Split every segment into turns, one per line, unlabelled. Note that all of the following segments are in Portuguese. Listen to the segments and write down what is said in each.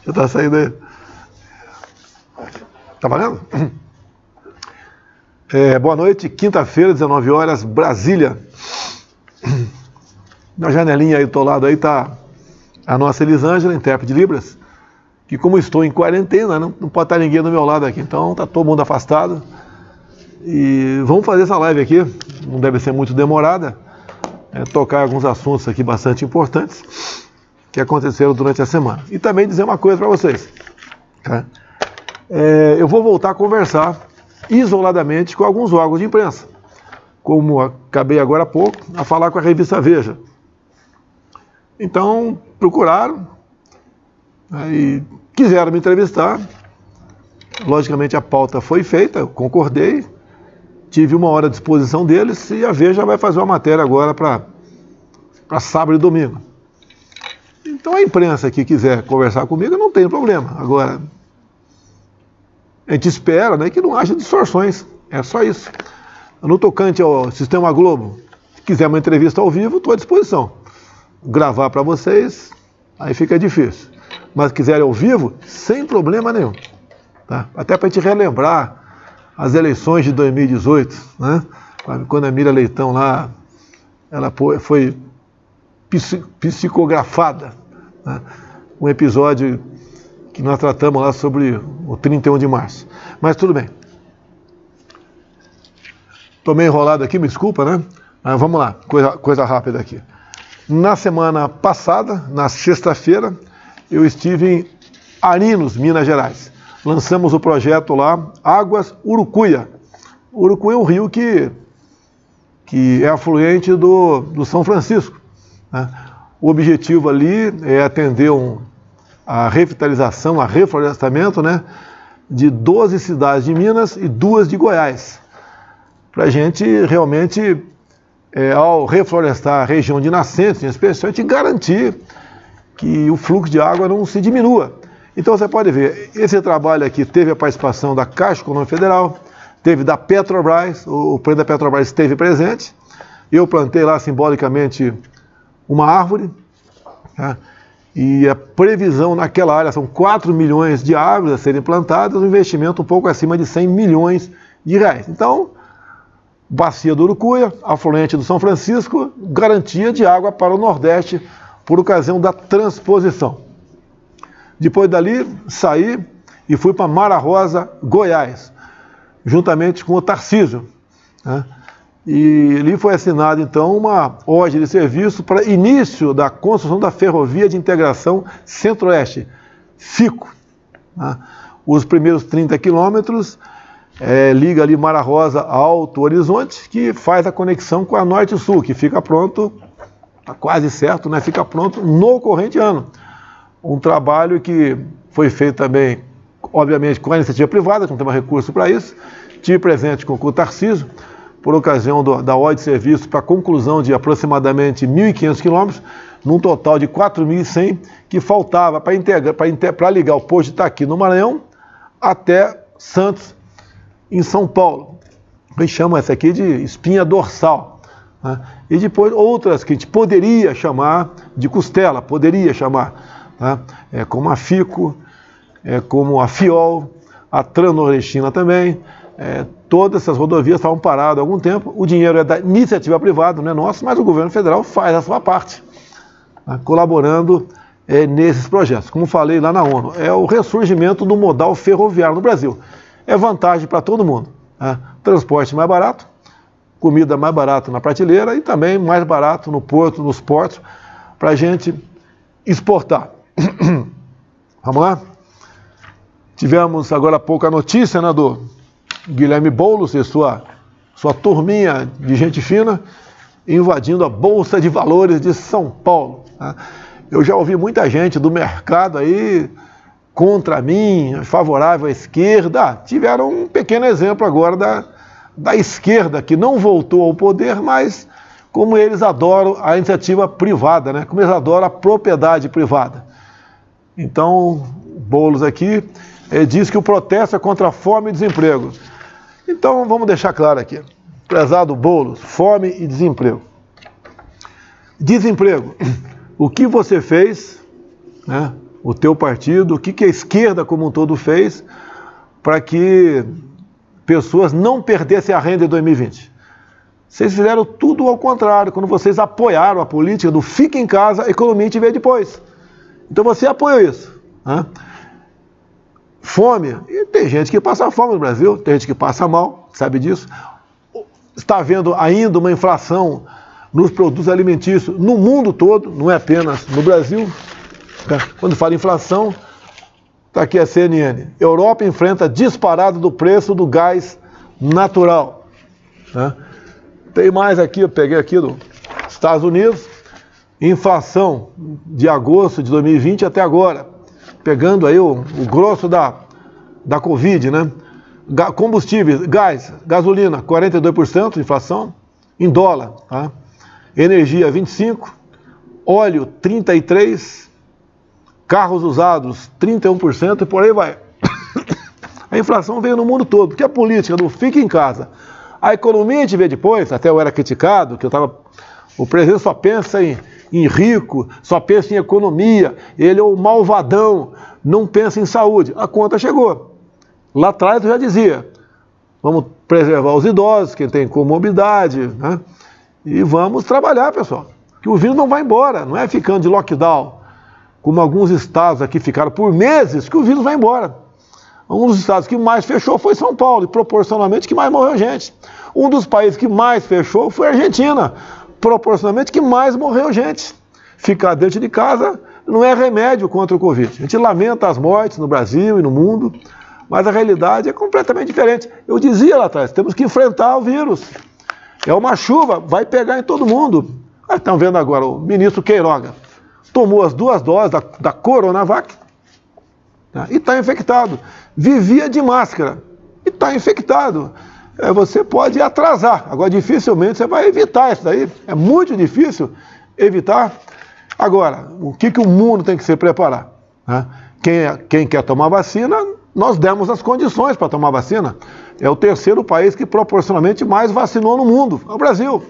Já tá saindo aí. Tá valendo? Boa noite, quinta-feira, 19 horas, Brasília. Na janelinha aí do teu lado aí tá a nossa Elisângela, intérprete de Libras, que como estou em quarentena, não pode estar ninguém do meu lado aqui, então tá todo mundo afastado. E vamos fazer essa live aqui, não deve ser muito demorada, tocar alguns assuntos aqui bastante importantes que aconteceram durante a semana. E também dizer uma coisa para vocês. Tá? Eu vou voltar a conversar isoladamente com alguns órgãos de imprensa, como acabei agora há pouco a falar com a revista Veja. Então, procuraram e quiseram me entrevistar. Logicamente, a pauta foi feita, eu concordei, tive 1 hora à disposição deles e a Veja vai fazer uma matéria agora para sábado e domingo. Então, a imprensa que quiser conversar comigo, não tem problema. Agora, a gente espera, né, que não haja distorções, é só isso. No tocante ao Sistema Globo, se quiser uma entrevista ao vivo, estou à disposição. Gravar para vocês, aí fica difícil. Mas se quiserem ao vivo, sem problema nenhum. Tá? Até para a gente relembrar as eleições de 2018, né? Quando a Miriam Leitão lá, ela foi psicografada. Né? Um episódio que nós tratamos lá sobre o 31 de março. Mas tudo bem. Estou meio enrolado aqui, me desculpa, né? Mas vamos lá, coisa rápida aqui. Na semana passada, na sexta-feira, eu estive em Arinos, Minas Gerais. Lançamos o projeto lá, Águas Urucuia. Urucuia é um rio que é afluente do São Francisco. Né? O objetivo ali é atender a revitalização, a reflorestamento, né, de 12 cidades de Minas e 2 de Goiás. Para a gente realmente, ao reflorestar a região de nascentes, em especial, a gente garantir que o fluxo de água não se diminua. Então você pode ver, esse trabalho aqui teve a participação da Caixa Econômica Federal, teve da Petrobras, o presidente da Petrobras esteve presente, eu plantei lá simbolicamente uma árvore, tá? E a previsão naquela área são 4 milhões de árvores a serem plantadas, um investimento um pouco acima de 100 milhões de reais. Então, bacia do Urucuia, afluente do São Francisco, garantia de água para o Nordeste por ocasião da transposição. Depois dali, saí e fui para Mara Rosa, Goiás, juntamente com o Tarcísio. Né? E ali foi assinada, então, uma ordem de serviço para início da construção da Ferrovia de Integração Centro-Oeste, FICO. Né? Os primeiros 30 quilômetros liga ali Mara Rosa a Alto Horizonte, que faz a conexão com a Norte-Sul, que fica pronto, está quase certo, né? Fica pronto no corrente ano. Um trabalho que foi feito também, obviamente, com a iniciativa privada, que não tem mais recurso para isso. Tive presente com o Tarcísio, por ocasião da ordem de serviço para a conclusão de aproximadamente 1.500 quilômetros, num total de 4.100, que faltava para ligar o posto de Itaqui, no Maranhão, até Santos, em São Paulo. A gente chama essa aqui de espinha dorsal. Né? E depois outras que a gente poderia chamar de costela, tá? Como a FICO, como a FIOL, a Transnordestina também. Todas essas rodovias estavam paradas há algum tempo. O dinheiro é da iniciativa privada, não é nosso, mas o governo federal faz a sua parte, tá? Colaborando nesses projetos. Como falei lá na ONU, é o ressurgimento do modal ferroviário no Brasil. É vantagem para todo mundo. Tá? Transporte mais barato, comida mais barata na prateleira e também mais barato no porto, nos portos, para a gente exportar. Vamos lá? Tivemos agora há pouco a notícia, né, do Guilherme Boulos e sua turminha de gente fina invadindo a Bolsa de Valores de São Paulo. Tá? Eu já ouvi muita gente do mercado aí contra mim, favorável à esquerda. Tiveram um pequeno exemplo agora da esquerda, que não voltou ao poder, mas como eles adoram a iniciativa privada, né? Como eles adoram a propriedade privada. Então, Boulos aqui diz que o protesto é contra a fome e desemprego. Então, vamos deixar claro aqui. Prezado Boulos, fome e desemprego. Desemprego. O que você fez, né, o teu partido, o que a esquerda como um todo fez para que pessoas não perdessem a renda em 2020? Vocês fizeram tudo ao contrário, quando vocês apoiaram a política do fica em casa, a economia te vê depois. Então você apoiou isso. Né? Fome, e tem gente que passa fome no Brasil, tem gente que passa mal, sabe disso. Está havendo ainda uma inflação nos produtos alimentícios no mundo todo, não é apenas no Brasil. Quando fala inflação, está aqui a CNN. Europa enfrenta disparada do preço do gás natural. Né? Tem mais aqui, eu peguei aqui dos Estados Unidos, inflação de agosto de 2020 até agora, pegando aí o grosso da Covid, né? Combustíveis, gás, gasolina, 42% de inflação, em dólar, tá? Energia, 25%, óleo, 33%, carros usados, 31%, e por aí vai. A inflação veio no mundo todo, porque a política do fica em casa, a economia a gente vê depois, até eu era criticado, que o presidente só pensa em rico, só pensa em economia, ele é o malvadão, não pensa em saúde. A conta chegou. Lá atrás eu já dizia, vamos preservar os idosos, quem tem comorbidade, né? E vamos trabalhar, pessoal, que o vírus não vai embora, não é ficando de lockdown, como alguns estados aqui ficaram por meses, que o vírus vai embora. Um dos estados que mais fechou foi São Paulo, e proporcionalmente que mais morreu gente. Um dos países que mais fechou foi a Argentina, proporcionalmente que mais morreu gente. Ficar dentro de casa não é remédio contra o Covid. A gente lamenta as mortes no Brasil e no mundo, mas a realidade é completamente diferente. Eu dizia lá atrás, temos que enfrentar o vírus. É uma chuva, vai pegar em todo mundo. Estão vendo agora o ministro Queiroga. Tomou as 2 doses da Coronavac, tá? E está infectado. Vivia de máscara e está infectado. Você pode atrasar, agora dificilmente você vai evitar isso daí. É muito difícil evitar. Agora, o que o mundo tem que se preparar? Né? Quem quer tomar vacina, nós demos as condições para tomar vacina. É o 3º país que proporcionalmente mais vacinou no mundo, é o Brasil.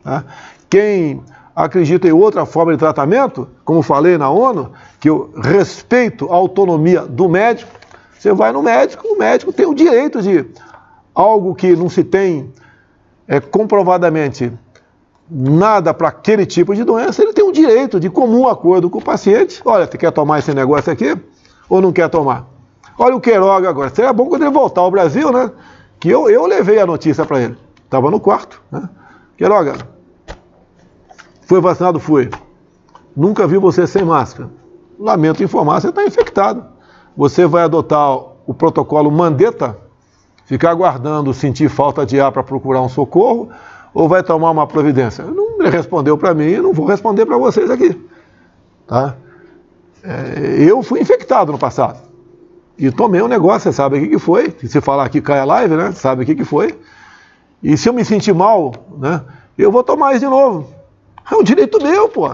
Né? Quem acredita em outra forma de tratamento, como falei na ONU, que eu respeito a autonomia do médico, você vai no médico, o médico tem o direito de algo que não se tem comprovadamente nada para aquele tipo de doença, ele tem o direito de comum acordo com o paciente. Olha, você quer tomar esse negócio aqui ou não quer tomar? Olha o Queiroga agora, seria bom quando ele voltar ao Brasil, né? Que eu levei a notícia para ele, estava no quarto, né? Queiroga, foi vacinado? Fui. Nunca vi você sem máscara. Lamento informar, você está infectado. Você vai adotar o protocolo Mandetta, ficar aguardando sentir falta de ar para procurar um socorro, ou vai tomar uma providência? Não respondeu para mim, não vou responder para vocês aqui. Tá? Eu fui infectado no passado. E tomei um negócio, você sabe o que foi. Se falar aqui cai a live, né? Sabe o que foi. E se eu me sentir mal, né? Eu vou tomar isso de novo. É um direito meu, pô.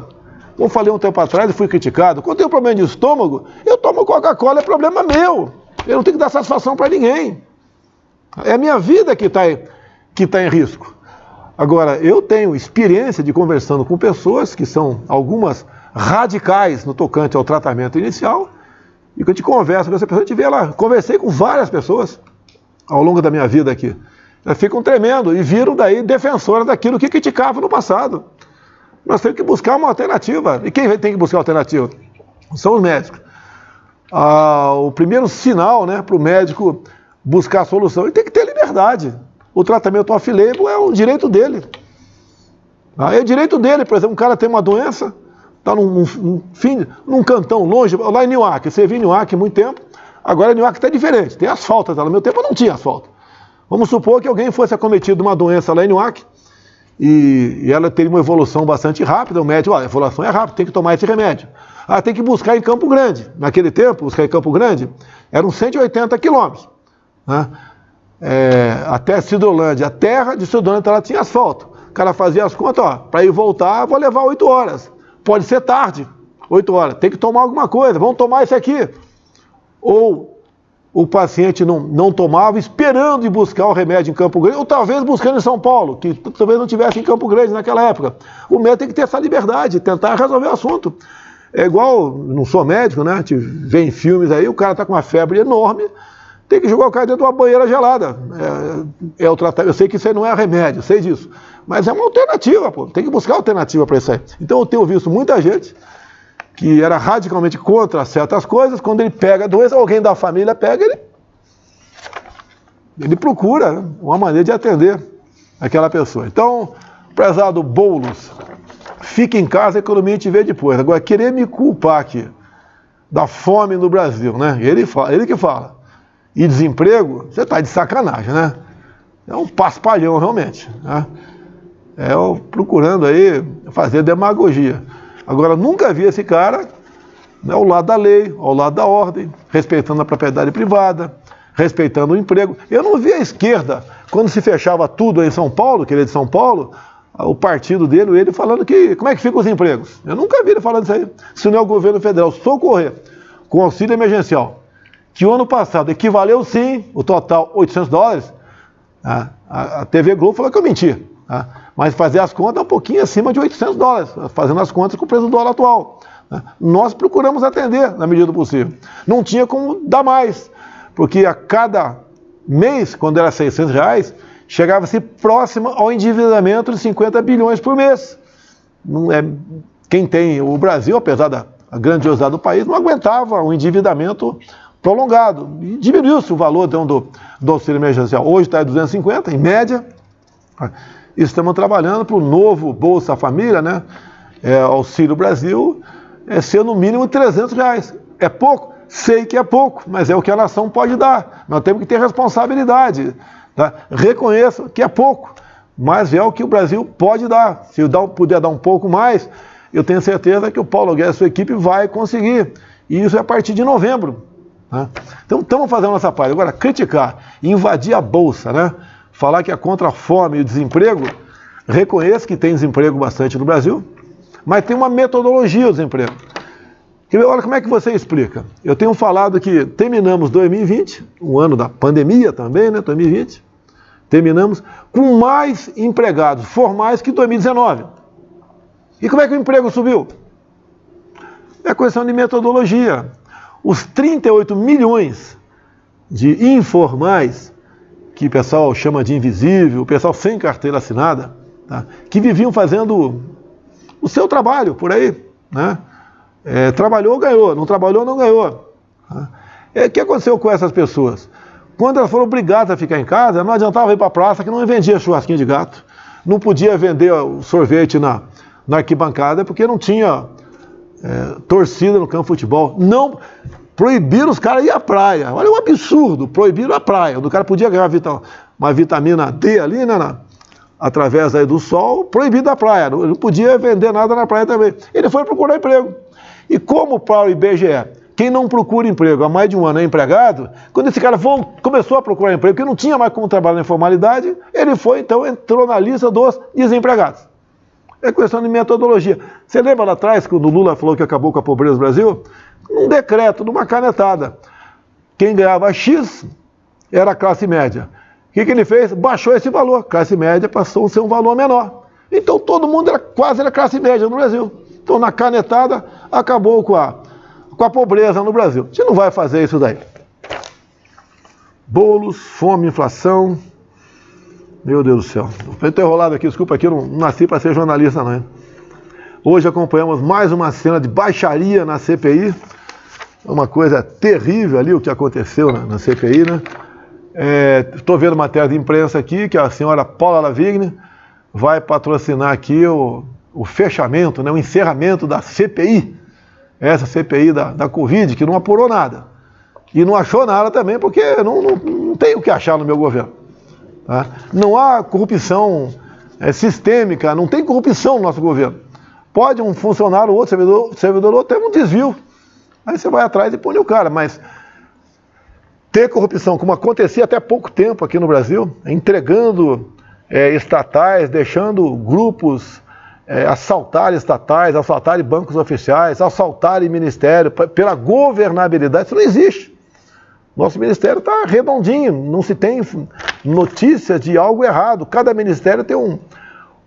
Como falei um tempo atrás e fui criticado, quando eu tenho problema de estômago, eu tomo Coca-Cola, é problema meu. Eu não tenho que dar satisfação para ninguém. É a minha vida que está em risco. Agora, eu tenho experiência de conversando com pessoas que são algumas radicais no tocante ao tratamento inicial, e que a gente conversa com essa pessoa, a gente vê lá, conversei com várias pessoas ao longo da minha vida aqui. Elas ficam tremendo e viram daí defensoras daquilo que criticavam no passado. Nós temos que buscar uma alternativa. E quem tem que buscar alternativa? São os médicos. O primeiro sinal, né, para o médico buscar a solução, ele tem que ter liberdade. O tratamento off-label é o direito dele. É o direito dele, por exemplo, um cara tem uma doença, está num cantão longe, lá em Newark, você viu em Newark há muito tempo, agora em Newark está diferente, tem asfalto, tá? No meu tempo não tinha asfalto. Vamos supor que alguém fosse acometido de uma doença lá em Newark, e ela teria uma evolução bastante rápida, o médico, a evolução é rápida, tem que tomar esse remédio. Tem que buscar em Campo Grande. Naquele tempo, buscar em Campo Grande, eram 180 quilômetros. Né? Até Cidrolândia. A terra de Cidrolândia ela tinha asfalto. O cara fazia as contas, para ir voltar, vou levar 8 horas. Pode ser tarde, 8 horas. Tem que tomar alguma coisa, vamos tomar esse aqui. Ou o paciente não tomava, esperando ir buscar o remédio em Campo Grande, ou talvez buscando em São Paulo, que talvez não tivesse em Campo Grande naquela época. O médico tem que ter essa liberdade, tentar resolver o assunto. É igual, não sou médico, né? A gente vê em filmes aí, o cara está com uma febre enorme, tem que jogar o cara dentro de uma banheira gelada. É o tratamento. Eu sei que isso aí não é remédio, sei disso. Mas é uma alternativa, pô. Tem que buscar alternativa para isso aí. Então eu tenho visto muita gente que era radicalmente contra certas coisas, quando ele pega a doença, alguém da família pega, ele procura uma maneira de atender aquela pessoa. Então, prezado Boulos, fique em casa, a economia te vê depois. Agora, querer me culpar aqui da fome no Brasil, né? Ele que fala. E desemprego, você está de sacanagem, né? É um paspalhão, realmente. Né? Procurando aí fazer demagogia. Agora, nunca vi esse cara, né, ao lado da lei, ao lado da ordem, respeitando a propriedade privada, respeitando o emprego. Eu não vi a esquerda, quando se fechava tudo aí em São Paulo, que ele é de São Paulo, o partido dele, ele falando que, como é que ficam os empregos? Eu nunca vi ele falando isso aí. Se não é o governo federal socorrer com auxílio emergencial, que o ano passado equivaleu sim, o total, $800, a TV Globo falou que eu menti. Mas fazer as contas um pouquinho acima de $800, fazendo as contas com o preço do dólar atual. Nós procuramos atender na medida do possível. Não tinha como dar mais, porque a cada mês, quando era R$600, chegava-se próximo ao endividamento de 50 bilhões por mês. Não é, quem tem o Brasil, apesar da grandiosidade do país, não aguentava um endividamento prolongado. E diminuiu-se o valor então, do auxílio emergencial. Hoje está em 250, em média. Estamos trabalhando para o novo Bolsa Família, né? Auxílio Brasil, ser no mínimo R$300. É pouco? Sei que é pouco, mas é o que a nação pode dar. Nós temos que ter responsabilidade. Tá? Reconheço que é pouco, mas é o que o Brasil pode dar. Se eu puder dar um pouco mais, eu tenho certeza que o Paulo Guedes e sua equipe vai conseguir. E isso é a partir de novembro. Né? Então estamos fazendo a nossa parte. Agora, criticar, invadir a Bolsa, né? Falar que é contra a fome e o desemprego, reconheço que tem desemprego bastante no Brasil, mas tem uma metodologia do desemprego. Olha como é que você explica. Eu tenho falado que terminamos 2020, um ano da pandemia também, né, 2020, terminamos com mais empregados formais que 2019. E como é que o emprego subiu? É questão de metodologia. Os 38 milhões de informais, que o pessoal chama de invisível, o pessoal sem carteira assinada, tá? Que viviam fazendo o seu trabalho por aí, né? Trabalhou, ganhou, não trabalhou, não ganhou. Tá? O que aconteceu com essas pessoas? Quando elas foram obrigadas a ficar em casa, não adiantava ir para a praça, que não vendia churrasquinho de gato, não podia vender o sorvete na arquibancada, porque não tinha torcida no campo de futebol. Não proibiram os caras ir à praia. Olha o absurdo, proibiram a praia. O cara podia ganhar uma vitamina D ali, né, através aí do sol, proibido a praia. Não podia vender nada na praia também. Ele foi procurar emprego. E como para o IBGE, quem não procura emprego há mais de um ano é empregado, quando esse cara começou a procurar emprego, porque não tinha mais como trabalhar na informalidade, ele foi, então, entrou na lista dos desempregados. É questão de metodologia. Você lembra lá atrás, quando o Lula falou que acabou com a pobreza no Brasil? Num decreto, numa canetada. Quem ganhava X era a classe média. O que ele fez? Baixou esse valor. Classe média passou a ser um valor menor. Então todo mundo quase era classe média no Brasil. Então na canetada acabou com a pobreza no Brasil. A gente não vai fazer isso daí. Bolos, fome, inflação. Meu Deus do céu. Eu estou enrolado aqui, desculpa aqui, eu não nasci para ser jornalista não. Hein? Hoje acompanhamos mais uma cena de baixaria na CPI. Uma coisa terrível ali o que aconteceu na CPI, né? Estou vendo matéria de imprensa aqui que a senhora Paula Lavigne vai patrocinar aqui o fechamento, né, o encerramento da CPI. Essa CPI da Covid, que não apurou nada. E não achou nada também, porque não tem o que achar no meu governo. Tá? Não há corrupção sistêmica, não tem corrupção no nosso governo. Pode um funcionário ou outro, servidor ou outro, ter um desvio. Aí você vai atrás e pune o cara, mas ter corrupção, como acontecia até pouco tempo aqui no Brasil, entregando estatais, deixando grupos assaltarem estatais, assaltarem bancos oficiais, assaltarem ministério, pela governabilidade, isso não existe. Nosso ministério está redondinho, não se tem notícia de algo errado. Cada ministério tem um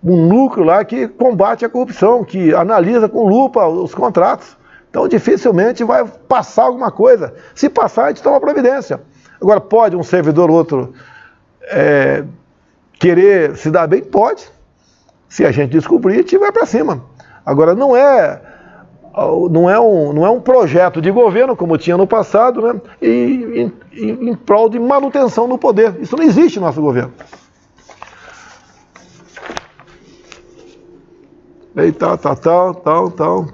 núcleo lá que combate a corrupção, que analisa com lupa os contratos. Então, dificilmente vai passar alguma coisa. Se passar, a gente toma providência. Agora, pode um servidor ou outro querer se dar bem? Pode. Se a gente descobrir, a gente vai para cima. Agora, não é um projeto de governo, como tinha no passado, né, em prol de manutenção no poder. Isso não existe no nosso governo. E tal,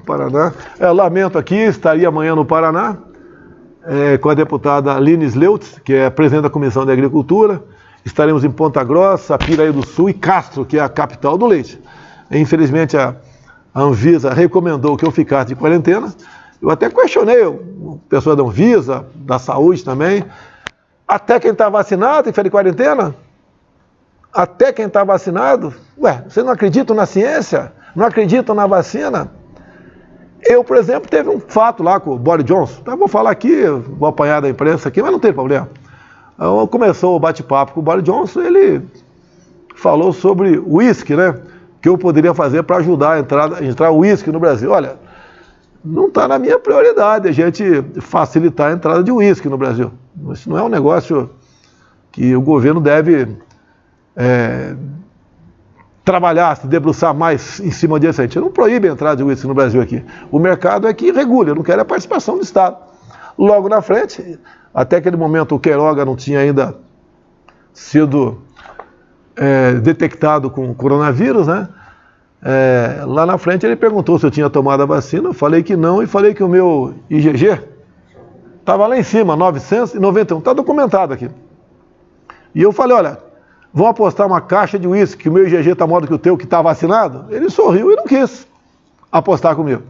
Paraná. Lamento aqui, estaria amanhã no Paraná, com a deputada Aline Sleutz, que é presidente da Comissão de Agricultura. Estaremos em Ponta Grossa, Piraí do Sul e Castro, que é a capital do leite. Infelizmente, a Anvisa recomendou que eu ficasse de quarentena. Eu até questionei o pessoal da Anvisa, da saúde também. Até quem está vacinado tem que ficar de quarentena? Até quem está vacinado? Ué, vocês não acreditam na ciência? Não acreditam na vacina? Eu, por exemplo, teve um fato lá com o Boris Johnson. Então, eu vou falar aqui, vou apanhar da imprensa aqui, mas não tem problema. Então, começou o bate-papo com o Boris Johnson, ele falou sobre o uísque, né? Que eu poderia fazer para ajudar a entrar o uísque no Brasil. Olha, não está na minha prioridade a gente facilitar a entrada de uísque no Brasil. Isso não é um negócio que o governo deve trabalhar, se debruçar mais em cima disso. A gente não proíbe a entrada de uísque no Brasil aqui. O mercado é que regula, eu não quero a participação do Estado. Logo na frente, até aquele momento o Queiroga não tinha ainda sido detectado com coronavírus, né? Lá na frente ele perguntou se eu tinha tomado a vacina, eu falei que não e falei que o meu IgG estava lá em cima, 991, está documentado aqui. E eu falei, olha, vão apostar uma caixa de uísque que o meu IgG está maior do que o teu que está vacinado? Ele sorriu e não quis apostar comigo.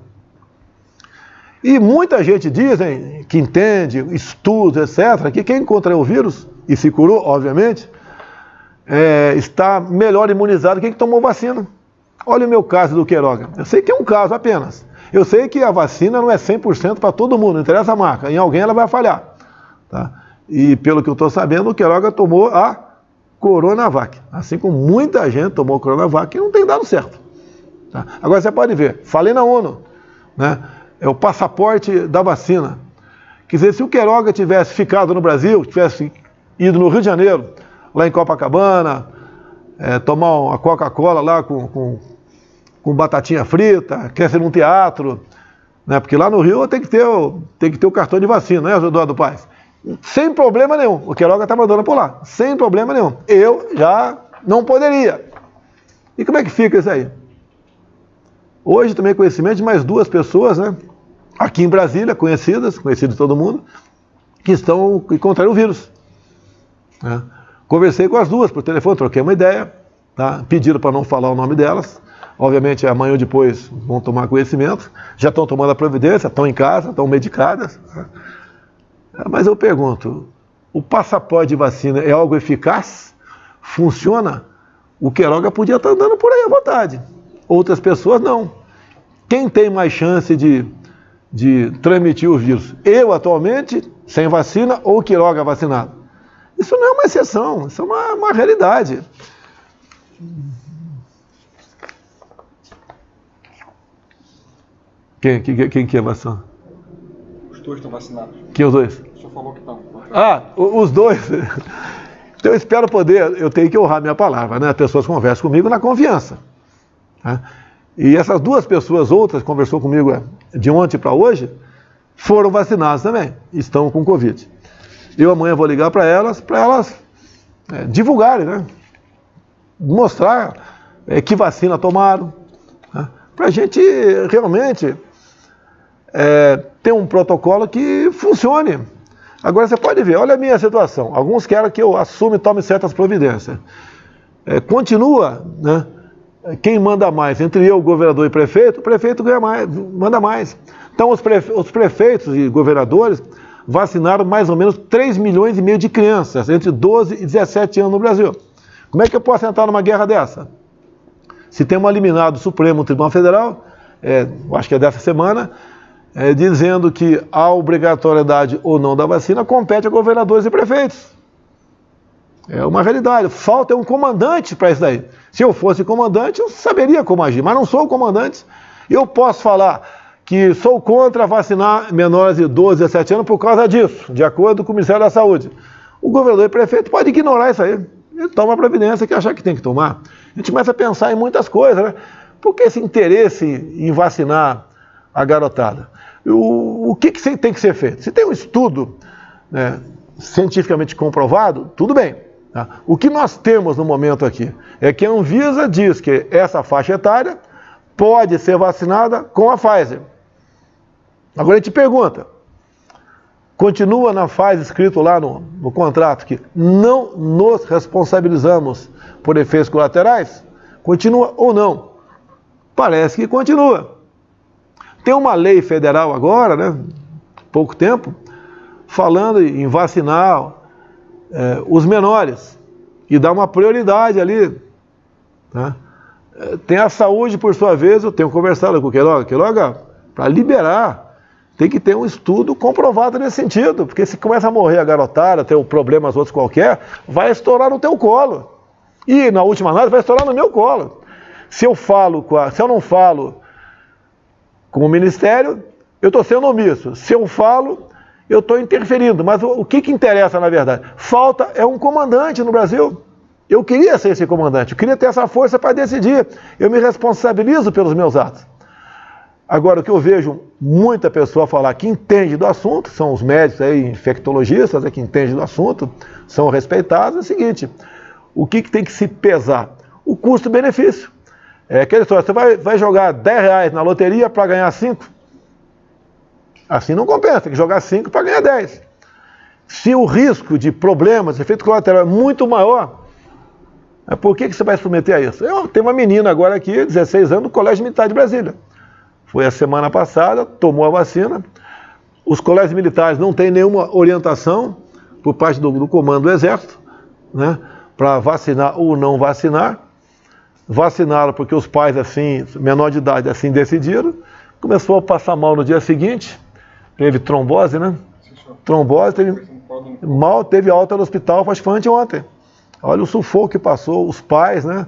E muita gente diz, hein, que entende, estudos, etc., que quem contraiu o vírus e se curou, obviamente, está melhor imunizado que quem tomou vacina. Olha o meu caso do Queiroga. Eu sei que é um caso apenas. Eu sei que a vacina não é 100% para todo mundo, não interessa a marca. Em alguém ela vai falhar. Tá? E pelo que eu estou sabendo, o Queiroga tomou a Coronavac. Assim como muita gente tomou a Coronavac e não tem dado certo. Tá? Agora você pode ver, falei na ONU, né? É o passaporte da vacina. Quer dizer, se o Queiroga tivesse ficado no Brasil, tivesse ido no Rio de Janeiro, lá em Copacabana, tomar uma Coca-Cola lá com batatinha frita, quer ser num teatro, né? Porque lá no Rio tem que ter o cartão de vacina, né, Eduardo Paes? Sem problema nenhum. O Queiroga está mandando por lá, sem problema nenhum. Eu já não poderia. E como é que fica isso aí? Hoje também conhecimento de mais 2 pessoas, né, aqui em Brasília, conhecidas de todo mundo, que contraíram o vírus. Né? Conversei com as 2 por telefone, troquei uma ideia, tá? Pediram para não falar o nome delas. Obviamente, amanhã ou depois vão tomar conhecimento. Já estão tomando a providência, estão em casa, estão medicadas. Mas eu pergunto, o passaporte de vacina é algo eficaz? Funciona? O Queiroga podia estar andando por aí à vontade. Outras pessoas não. Quem tem mais chance de transmitir o vírus? Eu, atualmente, sem vacina, ou o Queiroga vacinado? Isso não é uma exceção, isso é uma realidade. Quem que é vacinado?
Os 2 estão vacinados.
Que os 2?
O senhor falou que estão.
Os 2. Então eu espero eu tenho que honrar minha palavra, né? As pessoas conversam comigo na confiança. Né? E essas 2 pessoas, outras, conversou comigo de ontem para hoje, foram vacinadas também, estão com Covid. Eu amanhã vou ligar para elas divulgarem, né? Mostrar que vacina tomaram, né? Para a gente realmente ter um protocolo que funcione. Agora você pode ver, olha a minha situação. Alguns querem que eu assuma e tome certas providências. Continua, né? Quem manda mais? Entre eu, o governador e o prefeito ganha mais, manda mais. Então os prefeitos e governadores vacinaram mais ou menos 3,5 milhões de crianças entre 12 e 17 anos no Brasil. Como é que eu posso entrar numa guerra dessa? Se tem uma liminar do Supremo Tribunal Federal, acho que é dessa semana, dizendo que a obrigatoriedade ou não da vacina compete a governadores e prefeitos. É uma realidade. Falta um comandante para isso daí. Se eu fosse comandante, eu saberia como agir, mas não sou o comandante. Eu posso falar que sou contra vacinar menores de 12 a 17 anos por causa disso, de acordo com o Ministério da Saúde. O governador e prefeito pode ignorar isso aí. Ele toma a providência que achar que tem que tomar. A gente começa a pensar em muitas coisas, né? Por que esse interesse em vacinar a garotada? O que tem que ser feito? Se tem um estudo, né, cientificamente comprovado, tudo bem. Tá? O que nós temos no momento aqui é que a Anvisa diz que essa faixa etária pode ser vacinada com a Pfizer. Agora a gente pergunta, continua na Pfizer escrito lá no contrato que não nos responsabilizamos por efeitos colaterais? Continua ou não? Parece que continua. Tem uma lei federal agora, né, pouco tempo, falando em vacinar os menores e dar uma prioridade ali. Tá? Tem a saúde, por sua vez, eu tenho conversado com o Queiroga, para liberar, tem que ter um estudo comprovado nesse sentido, porque se começa a morrer a garotada, ter problemas outros qualquer, vai estourar no teu colo. E na última análise vai estourar no meu colo. Se eu não falo com o Ministério, eu estou sendo omisso. Se eu falo, eu estou interferindo. Mas o que interessa, na verdade? Falta um comandante no Brasil. Eu queria ser esse comandante, eu queria ter essa força para decidir. Eu me responsabilizo pelos meus atos. Agora, o que eu vejo muita pessoa falar que entende do assunto, são os médicos aí, infectologistas que entendem do assunto, são respeitados, é o seguinte, o que tem que se pesar? O custo-benefício. É aquela história, você vai jogar R$10 na loteria para ganhar 5? Assim não compensa, tem que jogar 5 para ganhar 10. Se o risco de problemas, efeito colateral é muito maior, por que você vai se submeter a isso? Eu tenho uma menina agora aqui, 16 anos, do Colégio Militar de Brasília. Foi a semana passada, tomou a vacina. Os colégios militares não têm nenhuma orientação por parte do comando do Exército, né, para vacinar ou não vacinar. Vacinaram porque os pais, assim, menor de idade, assim decidiram. Começou a passar mal no dia seguinte. Teve trombose, né? Trombose, teve alta no hospital, acho que foi anteontem. Olha o sufoco que passou, os pais, né?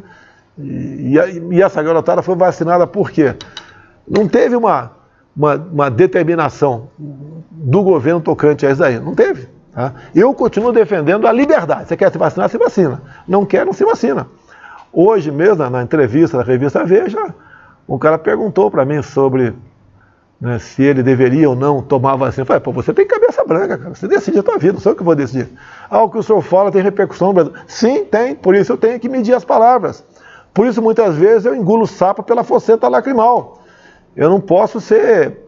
E essa garotada foi vacinada por quê? Não teve uma determinação do governo tocante a isso daí. Não teve. Tá? Eu continuo defendendo a liberdade. Você quer se vacinar, se vacina. Não quer, não se vacina. Hoje mesmo, na entrevista da revista Veja, um cara perguntou para mim sobre, né, se ele deveria ou não tomar a vacina. Eu falei, pô, você tem cabeça branca, cara. Você decide a tua vida, não sou eu que vou decidir. O que o senhor fala tem repercussão no Brasil. Sim, tem. Por isso eu tenho que medir as palavras. Por isso, muitas vezes, eu engulo sapo pela fosseta lacrimal. Eu não posso ser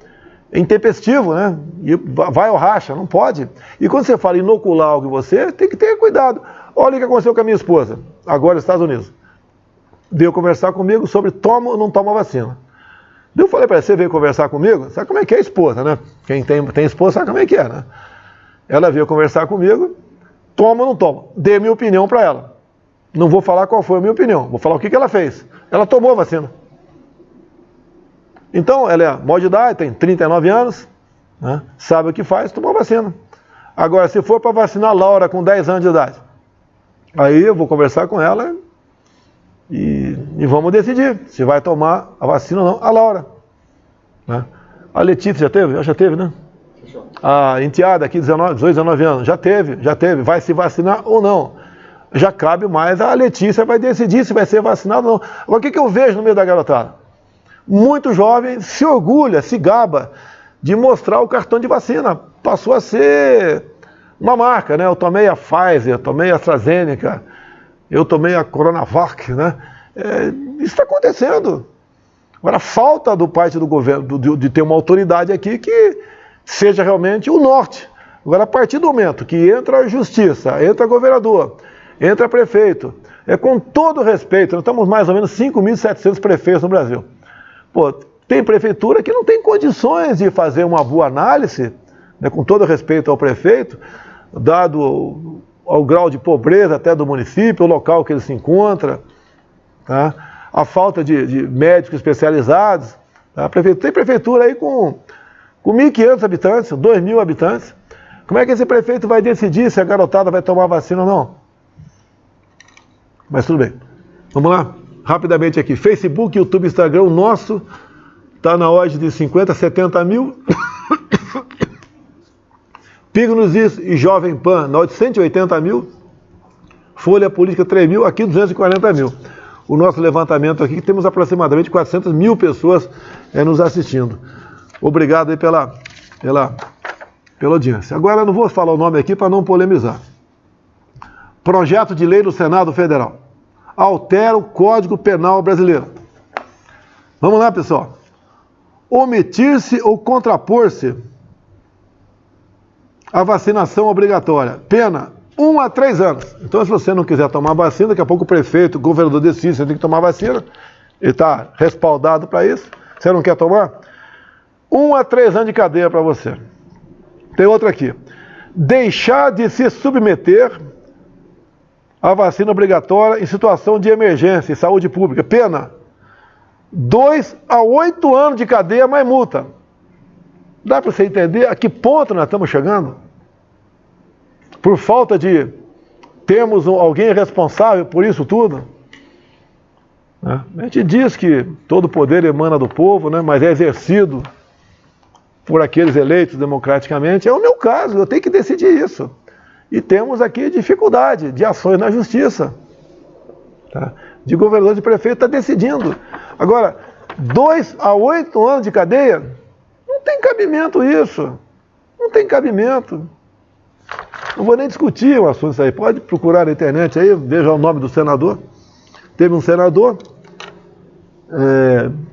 intempestivo, né? E vai ao racha, não pode. E quando você fala inocular algo em você, tem que ter cuidado. Olha o que aconteceu com a minha esposa, agora nos Estados Unidos. Veio conversar comigo sobre toma ou não toma vacina. Eu falei para ela, você veio conversar comigo? Sabe como é que é a esposa, né? Quem tem esposa sabe como é que é, né? Ela veio conversar comigo, toma ou não toma? Dei a minha opinião para ela. Não vou falar qual foi a minha opinião, vou falar o que ela fez. Ela tomou a vacina. Então, ela é maior de idade, tem 39 anos, né, sabe o que faz, tomou a vacina. Agora, se for para vacinar a Laura com 10 anos de idade, aí eu vou conversar com ela e vamos decidir se vai tomar a vacina ou não, a Laura. Né? A Letícia já teve? Já teve, né? A enteada aqui, 18, 19 anos, já teve, vai se vacinar ou não. Já cabe mais, a Letícia vai decidir se vai ser vacinada ou não. Agora, o que eu vejo no meio da garotada? Muito jovem se orgulha, se gaba de mostrar o cartão de vacina. Passou a ser uma marca, né? Eu tomei a Pfizer, eu tomei a AstraZeneca, eu tomei a Coronavac, né? Isso está acontecendo. Agora, falta do parte do governo de ter uma autoridade aqui que seja realmente o norte. Agora, a partir do momento que entra a justiça, entra governador, entra prefeito, com todo respeito, nós estamos mais ou menos 5.700 prefeitos no Brasil. Pô, tem prefeitura que não tem condições de fazer uma boa análise, né, com todo respeito ao prefeito, dado ao grau de pobreza até do município, o local que ele se encontra, tá? A falta de médicos especializados. Tá? Tem prefeitura aí com Com 1.500 habitantes, 2.000 habitantes. Como é que esse prefeito vai decidir se a garotada vai tomar vacina ou não? Mas tudo bem. Vamos lá? Rapidamente aqui. Facebook, YouTube, Instagram, o nosso está na ordem de 50, 70 mil. Pignos e Jovem Pan, na ordem de 180 mil. Folha Política, 3 mil. Aqui, 240 mil. O nosso levantamento aqui, temos aproximadamente 400 mil pessoas nos assistindo. Obrigado aí pela audiência. Agora eu não vou falar o nome aqui para não polemizar. Projeto de lei do Senado Federal. Altera o Código Penal brasileiro. Vamos lá, pessoal. Omitir-se ou contrapor-se à vacinação obrigatória. Pena 1 a 3 anos. Então, se você não quiser tomar vacina, daqui a pouco o prefeito, o governador decide, você tem que tomar vacina. Ele está respaldado para isso. Você não quer tomar? 1 a 3 anos de cadeia para você. Tem outra aqui. Deixar de se submeter à vacina obrigatória em situação de emergência e saúde pública. Pena 2 a 8 anos de cadeia mais multa. Dá para você entender a que ponto nós estamos chegando? Por falta de termos alguém responsável por isso tudo? A gente diz que todo poder emana do povo, né, mas é exercido por aqueles eleitos democraticamente. É o meu caso, eu tenho que decidir isso. E temos aqui dificuldade de ações na justiça. Tá? De governador, de prefeito, está decidindo. Agora, 2 a 8 anos de cadeia, não tem cabimento isso. Não tem cabimento. Não vou nem discutir o assunto isso aí. Pode procurar na internet aí, veja o nome do senador. Teve um senador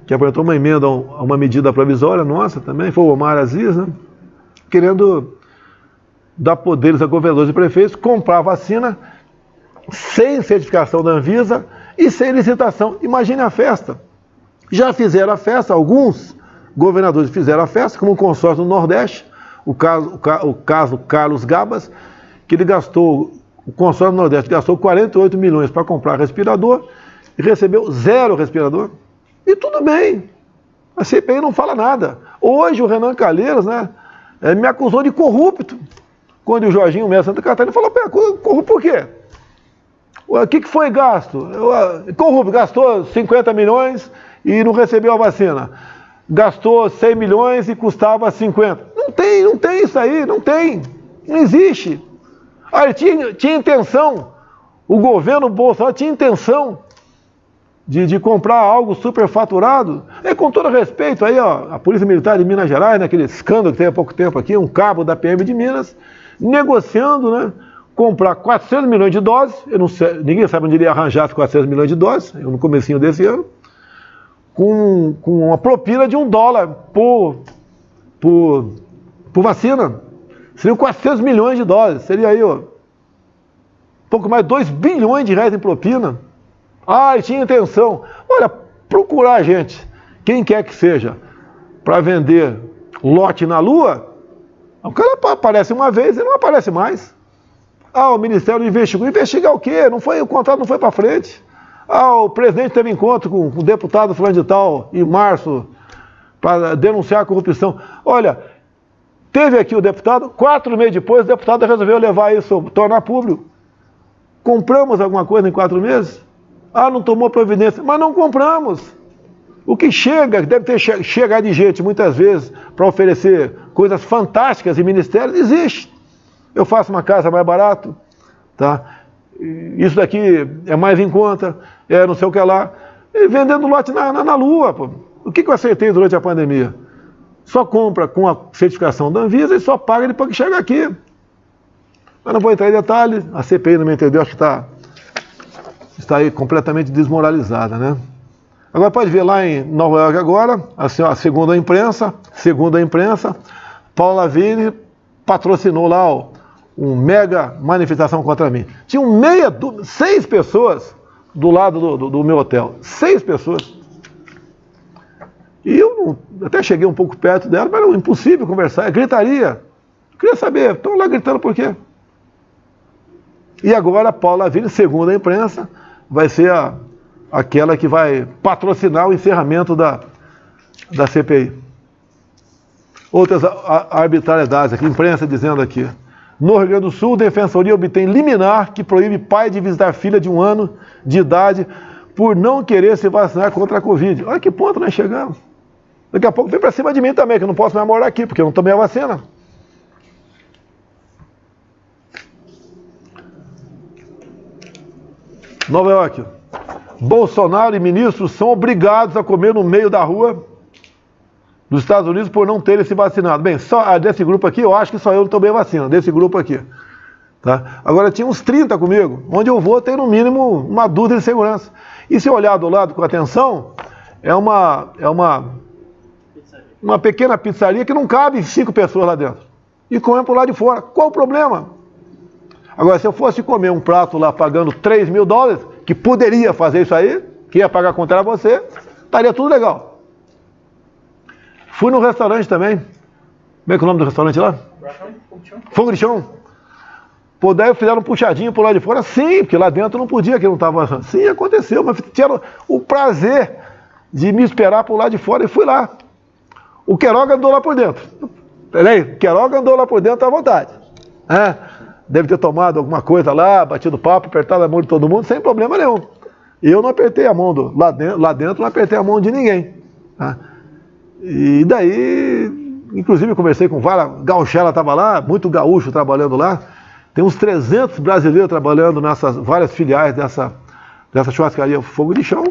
que apresentou uma emenda a uma medida provisória nossa também, foi o Omar Aziz, né? Querendo dar poderes a governadores e prefeitos, comprar vacina sem certificação da Anvisa e sem licitação. Imagine a festa. Já fizeram a festa, alguns governadores fizeram a festa, como o consórcio do Nordeste, o caso Carlos Gabas, que ele gastou, o consórcio do Nordeste gastou 48 milhões para comprar respirador e recebeu 0 respirador. E tudo bem, a CPI não fala nada. Hoje o Renan Calheiros, né, me acusou de corrupto. Quando o Jorginho Melo Santa Catarina falou, corrupto por quê? O que foi gasto? Corrupto, gastou 50 milhões e não recebeu a vacina. Gastou 100 milhões e custava 50. Não tem isso aí, não tem. Não existe. Ele tinha intenção, o governo Bolsonaro tinha intenção de comprar algo superfaturado. E com todo respeito aí, ó, a Polícia Militar de Minas Gerais, naquele escândalo que teve há pouco tempo aqui, um cabo da PM de Minas, negociando, né, comprar 400 milhões de doses, eu não sei, ninguém sabe onde ele ia arranjar as 400 milhões de doses, no comecinho desse ano, com uma propina de $1 por vacina. Seriam 400 milhões de doses, seria aí, ó, pouco mais de 2 bilhões de reais em propina. Ele tinha intenção. Olha, procurar gente, quem quer que seja, para vender lote na Lua, o cara aparece uma vez e não aparece mais. O Ministério investigou. Investigar o quê? O contrato não foi para frente. O presidente teve encontro com o deputado fulano de tal em março para denunciar a corrupção. Olha, teve aqui o deputado, 4 meses depois o deputado resolveu levar isso, tornar público. Compramos alguma coisa em 4 meses? Não tomou providência, mas não compramos. O que chega, deve ter chegado de gente muitas vezes para oferecer coisas fantásticas em ministérios, existe. Eu faço uma casa mais barato, tá? Isso daqui é mais em conta, não sei o que lá. E vendendo lote na Lua, pô. O que eu acertei durante a pandemia? Só compra com a certificação da Anvisa e só paga depois que chega aqui. Eu não vou entrar em detalhes, a CPI não me entendeu, acho que está aí completamente desmoralizada, né? Agora pode ver lá em Nova York agora, assim, ó, segundo a imprensa, Paula Lavigne patrocinou lá um mega manifestação contra mim. Tinham 6 pessoas do lado do meu hotel, 6 pessoas. E eu até cheguei um pouco perto dela, mas era impossível conversar, gritaria. Queria saber, estão lá gritando por quê? E agora a Paula Lavigne, segundo a imprensa, vai ser aquela que vai patrocinar o encerramento da CPI. Outras arbitrariedades aqui, imprensa dizendo aqui. No Rio Grande do Sul, a Defensoria obtém liminar que proíbe pai de visitar filha de 1 ano de idade por não querer se vacinar contra a Covid. Olha que ponto nós chegamos. Daqui a pouco vem para cima de mim também, que eu não posso mais morar aqui, porque eu não tomei a vacina. Nova York. Bolsonaro e ministros são obrigados a comer no meio da rua dos Estados Unidos por não terem se vacinado. Bem, só desse grupo aqui, eu acho que só eu não tomei vacina, desse grupo aqui. Tá? Agora tinha uns 30 comigo, onde eu vou ter no mínimo uma dúvida de segurança. E se olhar do lado com atenção, é uma pequena pizzaria que não cabe 5 pessoas lá dentro. E comem por lá de fora. Qual o problema? Agora, se eu fosse comer um prato lá pagando $3.000, que poderia fazer isso aí, que ia pagar contra você, estaria tudo legal. Fui no restaurante também. Como é que é o nome do restaurante lá? Fogo de Chão. Pô, daí fizeram um puxadinho por lá de fora. Sim, porque lá dentro não podia, que não estava. Sim, aconteceu, mas tiveram o prazer de me esperar por lá de fora e fui lá. O Queiroga andou lá por dentro. Peraí, o Queiroga andou lá por dentro à vontade. Deve ter tomado alguma coisa lá, batido papo, apertado a mão de todo mundo, sem problema nenhum. Eu não apertei a mão lá dentro não apertei a mão de ninguém. Tá? E daí, inclusive eu conversei com várias, Gauchela estava lá, muito gaúcho trabalhando lá. Tem uns 300 brasileiros trabalhando nessas várias filiais dessa churrascaria Fogo de Chão.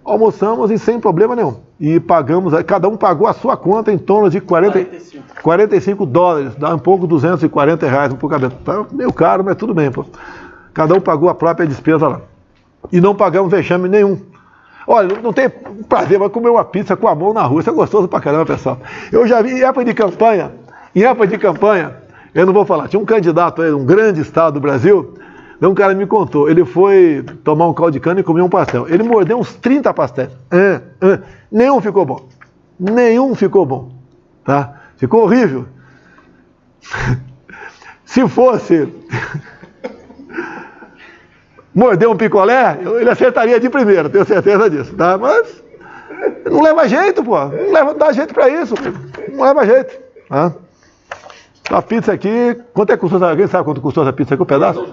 Almoçamos e sem problema nenhum. E pagamos, cada um pagou a sua conta em torno de $45, dá um pouco R$240, um pouco a menos. Tá meio caro, mas tudo bem, pô. Cada um pagou a própria despesa lá. E não pagamos vexame nenhum. Olha, não tem prazer, mas comer uma pizza com a mão na rua, isso é gostoso pra caramba, pessoal. Eu já vi em época de campanha, eu não vou falar, tinha um candidato aí, um grande estado do Brasil, um cara me contou, ele foi tomar um caldo de cana e comer um pastel. Ele mordeu uns 30 pastéis. Nenhum ficou bom. Nenhum ficou bom. Tá? Ficou horrível. Se fosse morder um picolé, ele acertaria de primeira, tenho certeza disso. Tá? Mas não leva jeito, pô. Não dá jeito pra isso. Não leva jeito. Tá? A pizza aqui, quanto é que custou? Alguém sabe quanto custou essa pizza aqui, o pedaço?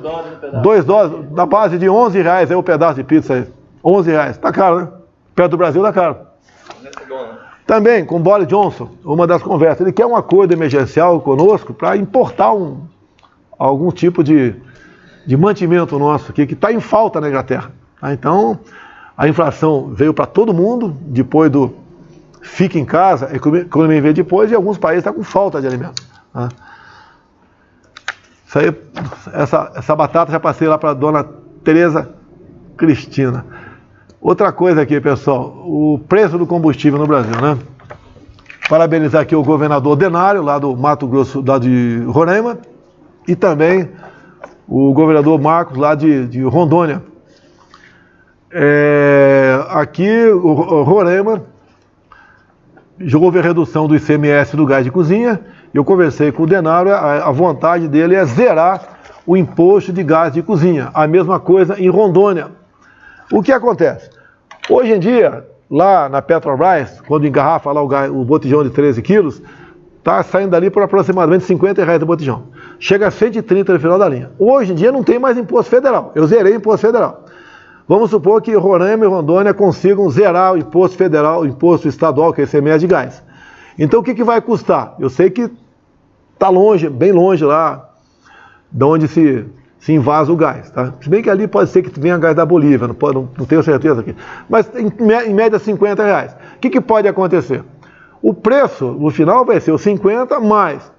$2, na base de R$11 é o pedaço de pizza aí. R$11. Tá caro, né? Perto do Brasil tá caro. Também, com Boris Johnson, uma das conversas, ele quer um acordo emergencial conosco para importar algum tipo de mantimento nosso aqui, que está em falta na Inglaterra. Tá? Então, a inflação veio para todo mundo, depois do fica em casa, a economia veio depois, e alguns países estão com falta de alimentos. Tá? Isso aí, essa batata já passei lá para a dona Tereza Cristina. Outra coisa aqui, pessoal, o preço do combustível no Brasil, né? Parabenizar aqui o governador Denário, lá do Mato Grosso, lá de Roraima, e também o governador Marcos, lá de Rondônia. Aqui, o Roraima houve a redução do ICMS do gás de cozinha. Eu conversei com o Denário, a vontade dele é zerar o imposto de gás de cozinha. A mesma coisa em Rondônia. O que acontece? Hoje em dia, lá na Petrobras, quando engarrafa lá o botijão de 13 quilos, está saindo dali por aproximadamente R$50 o botijão. Chega a 130 no final da linha. Hoje em dia não tem mais imposto federal. Eu zerei o imposto federal. Vamos supor que Roraima e Rondônia consigam zerar o imposto federal, o imposto estadual, que é ICMS de gás. Então o que vai custar? Eu sei que está longe, bem longe lá, de onde se invasa o gás. Tá? Se bem que ali pode ser que venha gás da Bolívia, não tenho certeza aqui. Mas em média R$50. O que pode acontecer? O preço, no final, vai ser os 50 mais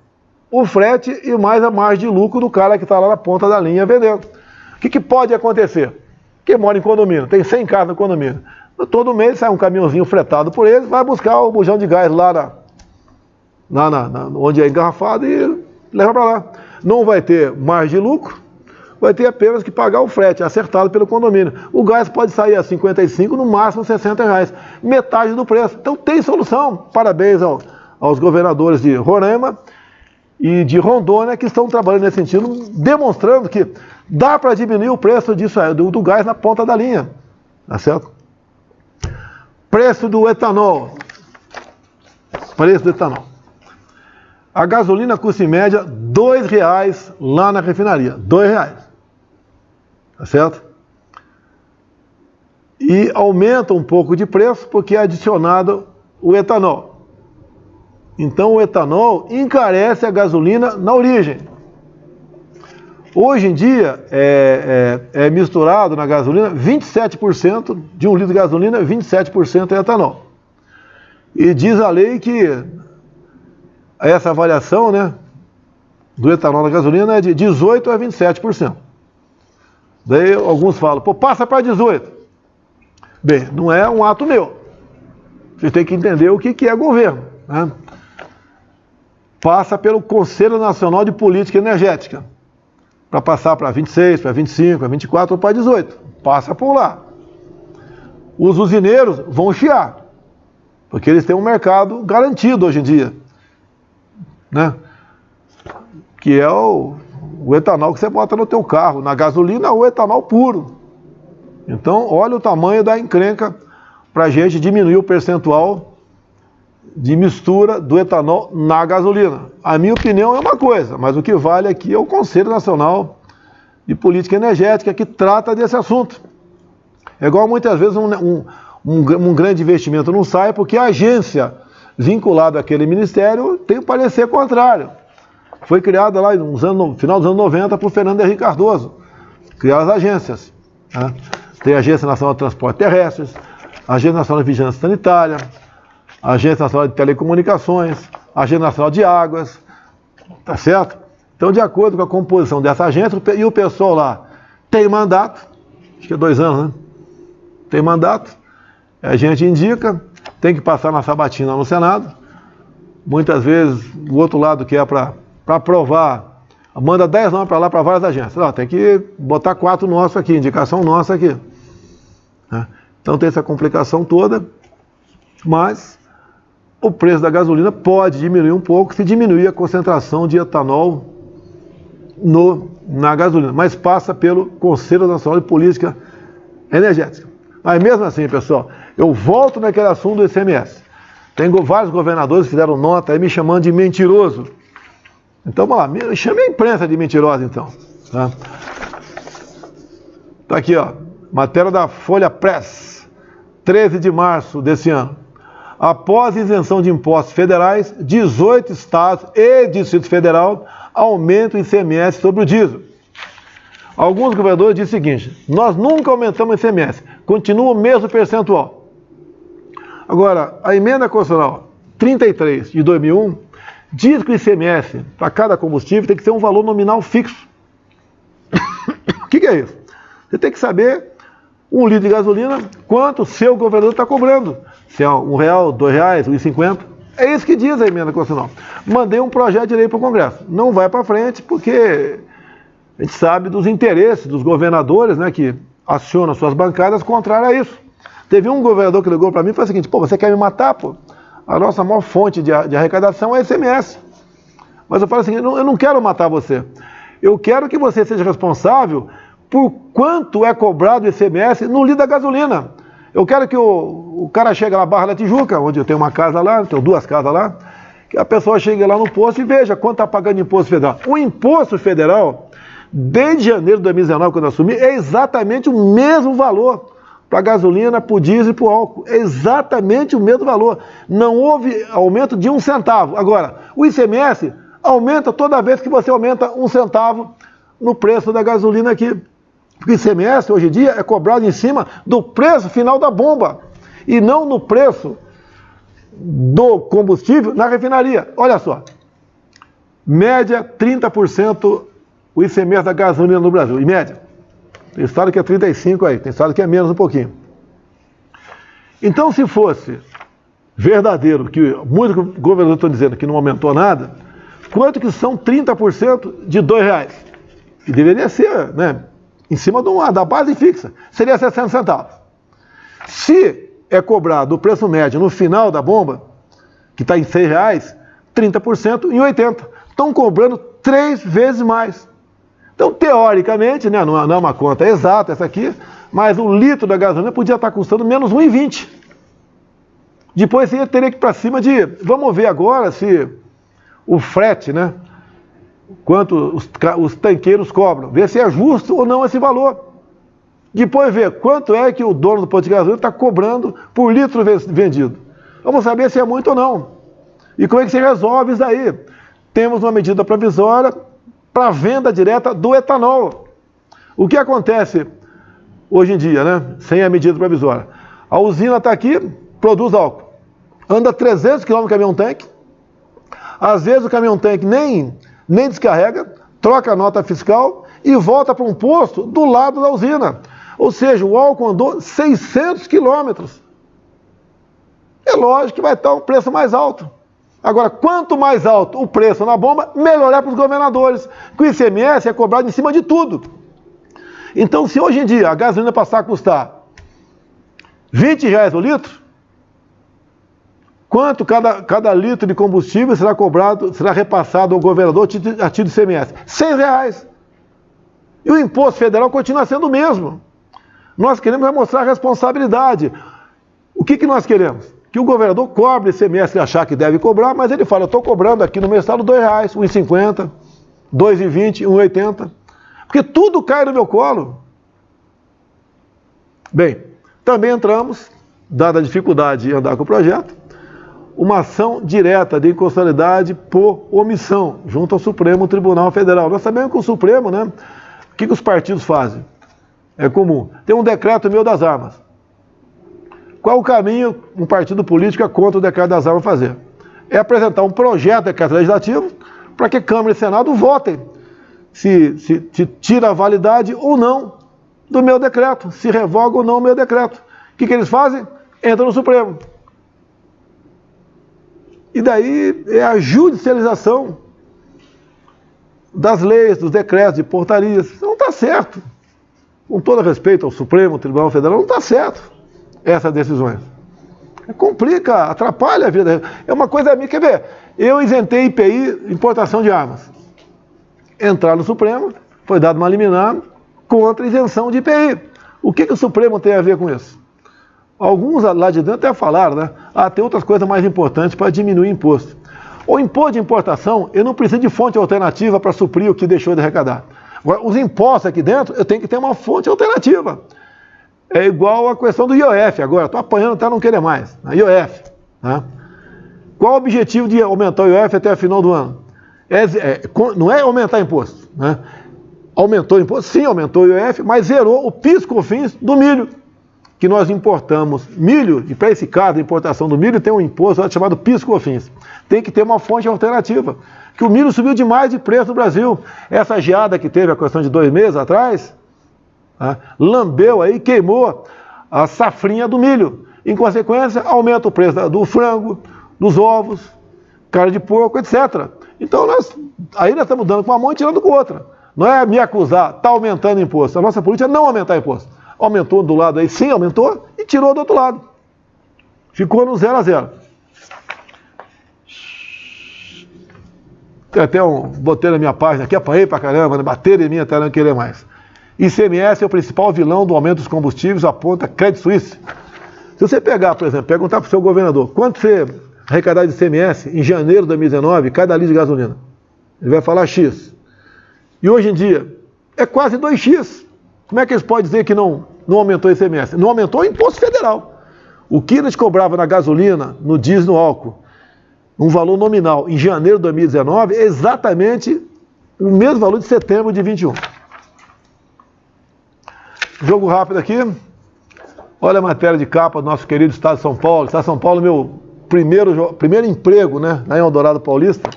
o frete e mais a margem de lucro do cara que está lá na ponta da linha vendendo. O que pode acontecer? Quem mora em condomínio, tem 100 casas no condomínio. Todo mês sai um caminhãozinho fretado por eles, vai buscar o bujão de gás lá onde é engarrafado e leva para lá. Não vai ter margem de lucro, vai ter apenas que pagar o frete, acertado pelo condomínio. O gás pode sair a 55, no máximo R$60, metade do preço. Então tem solução. Parabéns aos governadores de Roraima e de Rondônia que estão trabalhando nesse sentido, demonstrando que dá para diminuir o preço disso, do gás na ponta da linha. Tá certo? Preço do etanol. A gasolina custa em média R$ 2,00 lá na refinaria. R$ 2,00. Tá certo? E aumenta um pouco de preço porque é adicionado o etanol. Então o etanol encarece a gasolina na origem. Hoje em dia é misturado na gasolina 27% de um litro de gasolina, 27% é etanol. E diz a lei que essa avaliação, né, do etanol na gasolina é de 18% a 27%. Daí alguns falam, pô, passa para 18%. Bem, não é um ato meu. Vocês têm que entender o que é governo, né? Passa pelo Conselho Nacional de Política Energética. Para passar para 26, para 25, para 24 ou para 18. Passa por lá. Os usineiros vão chiar. Porque eles têm um mercado garantido hoje em dia, né? Que é o etanol que você bota no teu carro, na gasolina ou etanol puro. Então, olha o tamanho da encrenca para a gente diminuir o percentual de mistura do etanol na gasolina. A minha opinião é uma coisa, mas o que vale aqui é o Conselho Nacional de Política Energética que trata desse assunto. É igual muitas vezes um grande investimento não sai porque a agência vinculada àquele ministério tem um parecer contrário. Foi criada lá no final dos anos 90 por Fernando Henrique Cardoso. Criaram as agências, né? Tem a Agência Nacional de Transportes Terrestres, a Agência Nacional de Vigilância Sanitária, a Agência Nacional de Telecomunicações, a Agência Nacional de Águas, tá certo? Então, de acordo com a composição dessa agência, e o pessoal lá tem mandato, acho que é 2 anos, né? Tem mandato, a gente indica, tem que passar na sabatina no Senado, muitas vezes o outro lado que é para aprovar, manda 10 nomes para lá, para várias agências. Não, tem que botar 4 nossos aqui, indicação nossa aqui. Né? Então tem essa complicação toda, mas o preço da gasolina pode diminuir um pouco se diminuir a concentração de etanol na gasolina, mas passa pelo Conselho Nacional de Política Energética. Mas mesmo assim, pessoal, eu volto naquele assunto do ICMS. Tem vários governadores que fizeram nota aí me chamando de mentiroso. Então, vamos lá, chame a imprensa de mentirosa, então. Tá aqui, ó, matéria da Folha Press, 13 de março desse ano. Após isenção de impostos federais, 18 estados e Distrito Federal aumentam o ICMS sobre o diesel. Alguns governadores dizem o seguinte: nós nunca aumentamos o ICMS, continua o mesmo percentual. Agora, a emenda constitucional 33 de 2001 diz que o ICMS para cada combustível tem que ter um valor nominal fixo. O que é isso? Você tem que saber, 1 litro de gasolina, quanto o seu governador está cobrando. Se é R$1, R$2, R$1,50. É isso que diz a emenda constitucional. Mandei um projeto de lei para o Congresso. Não vai para frente porque a gente sabe dos interesses dos governadores, né, que acionam suas bancadas contrárias a isso. Teve um governador que ligou para mim e falou o seguinte: pô, você quer me matar, pô? A nossa maior fonte de arrecadação é ICMS. Mas eu falo assim, eu não quero matar você. Eu quero que você seja responsável por quanto é cobrado o ICMS no litro da gasolina. Eu quero que o cara chegue na Barra da Tijuca, onde eu tenho uma casa lá, tenho 2 casas lá, que a pessoa chegue lá no posto e veja quanto está pagando imposto federal. O imposto federal, desde janeiro de 2019, quando eu assumi, é exatamente o mesmo valor para a gasolina, para o diesel e para o álcool. É exatamente o mesmo valor. Não houve aumento de 1 centavo. Agora, o ICMS aumenta toda vez que você aumenta 1 centavo no preço da gasolina aqui. Porque o ICMS, hoje em dia, é cobrado em cima do preço final da bomba e não no preço do combustível na refinaria. Olha só, média 30% o ICMS da gasolina no Brasil, em média. Tem estado que é 35% aí, tem estado que é menos um pouquinho. Então, se fosse verdadeiro, que muitos governadores estão dizendo que não aumentou nada, quanto que são 30% de R$2? Que deveria ser, né, em cima da base fixa, seria 60 centavos. Se é cobrado o preço médio no final da bomba, que está em R$6, 30% em 80. Estão cobrando 3 vezes mais. Então, teoricamente, né, não é uma conta exata essa aqui, mas o litro da gasolina podia estar custando menos 1,20. Depois você teria que ir para cima de... Vamos ver agora se o frete, né? Quanto os tanqueiros cobram, ver se é justo ou não esse valor. Depois ver quanto é que o dono do posto de gasolina está cobrando por litro vendido. Vamos saber se é muito ou não. E como é que se resolve isso aí? Temos uma medida provisória para a venda direta do etanol. O que acontece hoje em dia, né? Sem a medida provisória? A usina está aqui, produz álcool. Anda 300 km caminhão-tanque. Às vezes o caminhão-tanque nem descarrega, troca a nota fiscal e volta para um posto do lado da usina. Ou seja, o álcool andou 600 quilômetros. É lógico que vai estar um preço mais alto. Agora, quanto mais alto o preço na bomba, melhor é para os governadores. Que o ICMS é cobrado em cima de tudo. Então, se hoje em dia a gasolina passar a custar R$20 o litro, quanto cada litro de combustível será cobrado, será repassado ao governador a título de ICMS? R$100. E o imposto federal continua sendo o mesmo. Nós queremos mostrar a responsabilidade. O que nós queremos? Que o governador cobre ICMS que achar que deve cobrar, mas ele fala, eu estou cobrando aqui no meu estado R$2, R$1,50, R$2,20, R$1,80. Porque tudo cai no meu colo. Bem, também entramos, dada a dificuldade de andar com o projeto, uma ação direta de inconstitucionalidade por omissão, junto ao Supremo Tribunal Federal. Nós sabemos que o Supremo, né? O que os partidos fazem? É comum. Tem um decreto meu das armas. Qual o caminho um partido político é contra o decreto das armas fazer? É apresentar um projeto de decreto legislativo para que Câmara e Senado votem se tira a validade ou não do meu decreto, se revoga ou não o meu decreto. O que eles fazem? Entram no Supremo. E daí é a judicialização das leis, dos decretos, de portarias. Isso não está certo. Com todo respeito ao Supremo Tribunal Federal, não está certo essas decisões. Complica, atrapalha a vida. É uma coisa minha. Quer ver? Eu isentei IPI, importação de armas. Entrar no Supremo, foi dado uma liminar contra a isenção de IPI. O que o Supremo tem a ver com isso? Alguns lá de dentro até falaram, né? Tem outras coisas mais importantes para diminuir o imposto. O imposto de importação, eu não preciso de fonte alternativa para suprir o que deixou de arrecadar. Agora, os impostos aqui dentro, eu tenho que ter uma fonte alternativa. É igual a questão do IOF agora. Estou apanhando até não querer mais. A IOF. Né? Qual o objetivo de aumentar o IOF até o final do ano? Não é aumentar imposto. Né? Aumentou o imposto? Sim, aumentou o IOF, mas zerou o PIS/COFINS do milho. Que nós importamos milho, e para esse caso, a importação do milho tem um imposto chamado PIS/COFINS. Tem que ter uma fonte alternativa. Que o milho subiu demais de preço no Brasil. Essa geada que teve a questão de 2 meses atrás, lambeu aí, queimou a safrinha do milho. Em consequência, aumenta o preço do frango, dos ovos, carne de porco, etc. Então, nós estamos dando com uma mão e tirando com outra. Não é me acusar, está aumentando imposto. A nossa política é não aumentar imposto. Aumentou do lado aí, sim, aumentou, e tirou do outro lado. Ficou no 0 a 0. Tem até botei na minha página aqui, apanhei pra caramba, bateram em mim até não querer mais. ICMS é o principal vilão do aumento dos combustíveis, aponta Credit Suisse. Se você pegar, por exemplo, perguntar para o seu governador, quanto você arrecadar de ICMS em janeiro de 2019, cada litro de gasolina? Ele vai falar X. E hoje em dia, é quase 2X. Como é que eles podem dizer que não aumentou o ICMS? Não aumentou o imposto federal. O que eles cobravam na gasolina, no diesel, no álcool, um valor nominal em janeiro de 2019, é exatamente o mesmo valor de setembro de 21. Jogo rápido aqui. Olha a matéria de capa do nosso querido Estado de São Paulo. Estado de São Paulo, meu primeiro emprego, né, lá em Eldorado Paulista,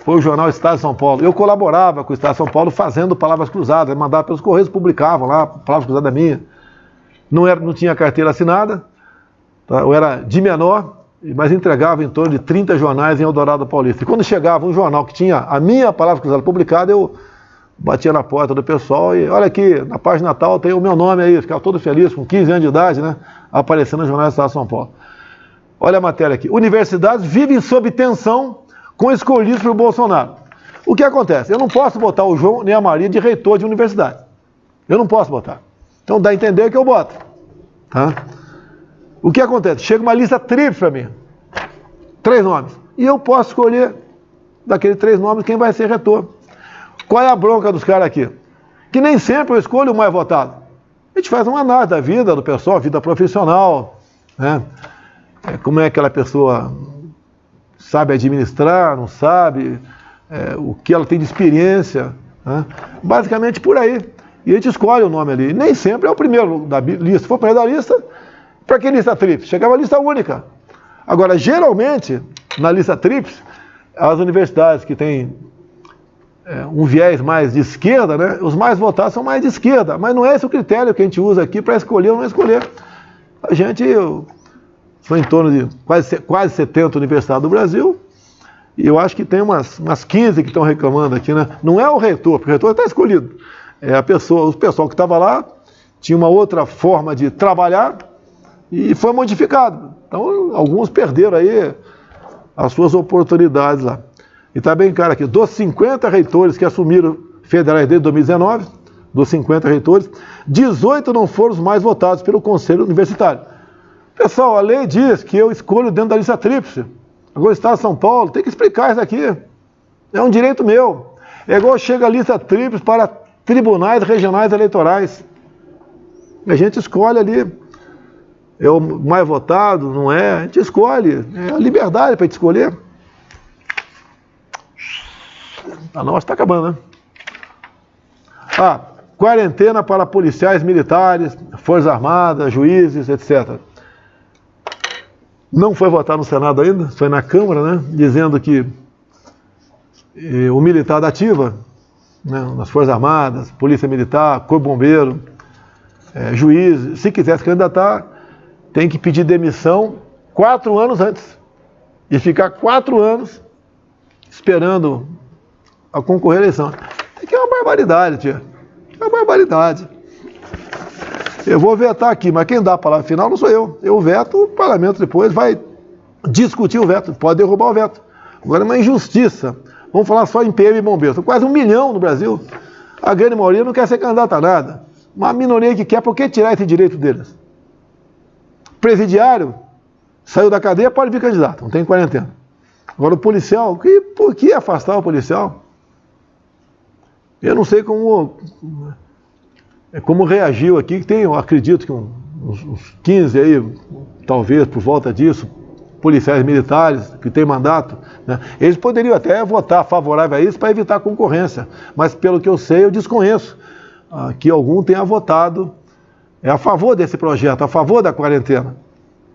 foi o jornal Estado de São Paulo. Eu colaborava com o Estado de São Paulo fazendo palavras cruzadas, mandava pelos Correios, publicavam lá, palavras cruzadas minha. Não tinha carteira assinada, tá? Eu era de menor, mas entregava em torno de 30 jornais em Eldorado Paulista. E quando chegava um jornal que tinha a minha palavra cruzada publicada, eu batia na porta do pessoal e olha aqui, na página tal tem o meu nome aí, ficava todo feliz, com 15 anos de idade, né? Aparecendo no jornal do Estado de São Paulo. Olha a matéria aqui. Universidades vivem sob tensão com escolhidos pelo Bolsonaro. O que acontece? Eu não posso botar o João nem a Maria de reitor de universidade. Eu não posso botar. Então dá a entender que eu boto. Tá? O que acontece? Chega uma lista tríplice para mim. 3 nomes. E eu posso escolher daqueles 3 nomes, quem vai ser reitor. Qual é a bronca dos caras aqui? Que nem sempre eu escolho o mais votado. A gente faz uma análise da vida do pessoal, vida profissional, né? Como é que aquela pessoa sabe administrar, não sabe, o que ela tem de experiência, né? Basicamente por aí. E a gente escolhe o nome ali. Nem sempre é o primeiro da lista. Se for o primeiro da lista, para que lista tríplice? Chegava a lista única. Agora, geralmente, na lista tríplice, as universidades que têm um viés mais de esquerda, né? Os mais votados são mais de esquerda. Mas não é esse o critério que a gente usa aqui para escolher ou não escolher. A gente... São em torno de quase 70 universidades do Brasil, e eu acho que tem umas 15 que estão reclamando aqui, né? Não é o reitor, porque o reitor está escolhido. É o pessoal que estava lá tinha uma outra forma de trabalhar e foi modificado. Então, alguns perderam aí as suas oportunidades lá. E está bem claro aqui, dos 50 reitores que assumiram federais desde 2019, dos 50 reitores, 18 não foram os mais votados pelo Conselho Universitário. Pessoal, a lei diz que eu escolho dentro da lista tríplice. Agora o Estado de São Paulo tem que explicar isso aqui. É um direito meu. É igual chega a lista tríplice para tribunais regionais eleitorais. A gente escolhe ali. É o mais votado, não é? A gente escolhe. É a liberdade para a gente escolher. A nossa está acabando, né? Quarentena para policiais militares, Forças Armadas, juízes, etc. Não foi votado no Senado ainda, foi na Câmara, né, dizendo que o militar da ativa, né, nas Forças Armadas, Polícia Militar, Corpo Bombeiro, juiz, se quiser se candidatar, tem que pedir demissão 4 anos antes e ficar 4 anos esperando a concorrer à eleição. Isso aqui é uma barbaridade, tia. É uma barbaridade. Eu vou vetar aqui, mas quem dá a palavra final não sou eu. Eu veto, o parlamento depois vai discutir o veto, pode derrubar o veto. Agora é uma injustiça. Vamos falar só em PM e bombeiros. São quase 1 milhão no Brasil. A grande maioria não quer ser candidata a nada. Uma minoria que quer, por que tirar esse direito deles? Presidiário, saiu da cadeia, pode vir candidato, não tem quarentena. Agora o policial, por que afastar o policial? Eu não sei como reagiu aqui, que tem, eu acredito que uns 15 aí, talvez por volta disso, policiais militares que têm mandato, né? Eles poderiam até votar favorável a isso para evitar concorrência, mas pelo que eu sei, eu desconheço que algum tenha votado a favor desse projeto, a favor da quarentena.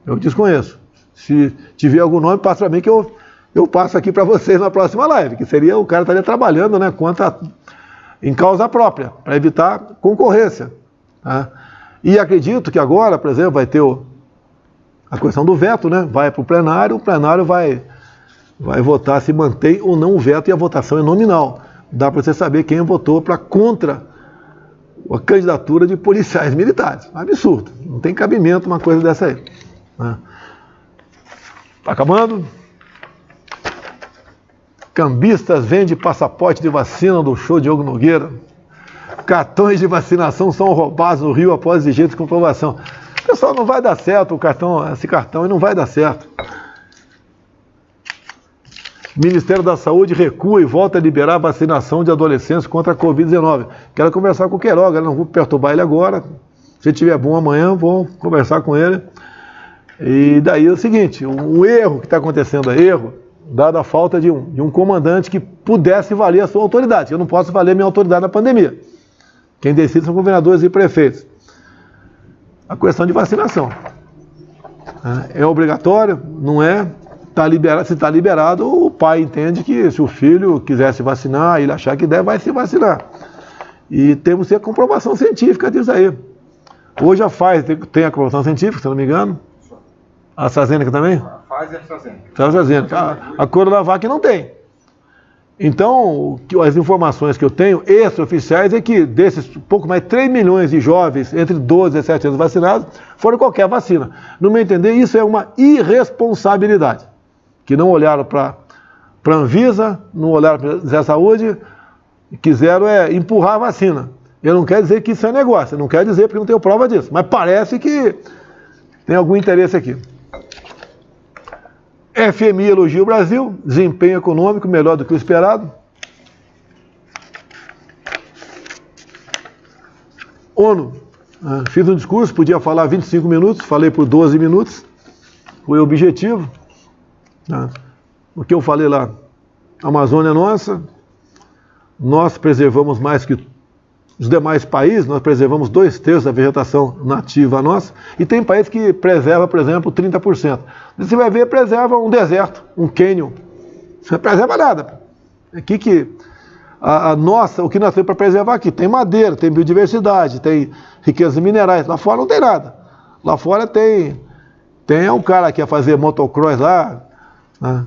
Eu desconheço. Se tiver algum nome, passa para mim que eu passo aqui para vocês na próxima live, que seria o cara estaria trabalhando, né, em causa própria, para evitar concorrência. Tá? E acredito que agora, por exemplo, vai ter a questão do veto, né? Vai para o plenário vai votar se mantém ou não o veto, e a votação é nominal. Dá para você saber quem votou contra a candidatura de policiais militares. Absurdo. Não tem cabimento uma coisa dessa aí. Tá acabando? Cambistas vendem passaporte de vacina do show Diogo Nogueira. Cartões de vacinação são roubados no Rio após exigência de comprovação. Pessoal, não vai dar certo esse cartão e não vai dar certo. Ministério da Saúde recua e volta a liberar a vacinação de adolescentes contra a Covid-19. Quero conversar com o Queiroga, não vou perturbar ele agora. Se tiver bom amanhã, vou conversar com ele. E daí é o seguinte, o erro que está acontecendo dada a falta de um comandante que pudesse valer a sua autoridade. Eu não posso valer minha autoridade na pandemia. Quem decide são governadores e prefeitos. A questão de vacinação. É obrigatório? Não é? Se está liberado, o pai entende que se o filho quiser se vacinar, ele achar que deve, vai se vacinar. E temos que ter a comprovação científica disso aí. Hoje a Pfizer tem a comprovação científica, se eu não me engano. A AstraZeneca também?
A Pfizer e a AstraZeneca.
A Coronavac não tem. Então, as informações que eu tenho, extraoficiais, é que desses pouco mais de 3 milhões de jovens entre 12 e 17 anos vacinados, foram qualquer vacina. No meu entender, isso é uma irresponsabilidade. Que não olharam para a Anvisa, não olharam para a Saúde, e quiseram empurrar a vacina. Eu não quero dizer que isso é negócio, eu não quero dizer porque não tenho prova disso, mas parece que tem algum interesse aqui. FMI elogia o Brasil, desempenho econômico melhor do que o esperado. ONU, fiz um discurso, podia falar 25 minutos, falei por 12 minutos, foi o objetivo. O que eu falei lá, a Amazônia é nossa, nós preservamos mais que os demais países, nós preservamos 2/3 da vegetação nativa nossa, e tem país que preserva, por exemplo, 30%. Você vai ver, preserva um deserto, um cânion. Não preserva nada. Aqui que a nossa, o que nós temos para preservar aqui, tem madeira, tem biodiversidade, tem riquezas minerais. Lá fora não tem nada. Lá fora tem um cara que ia fazer motocross lá, né?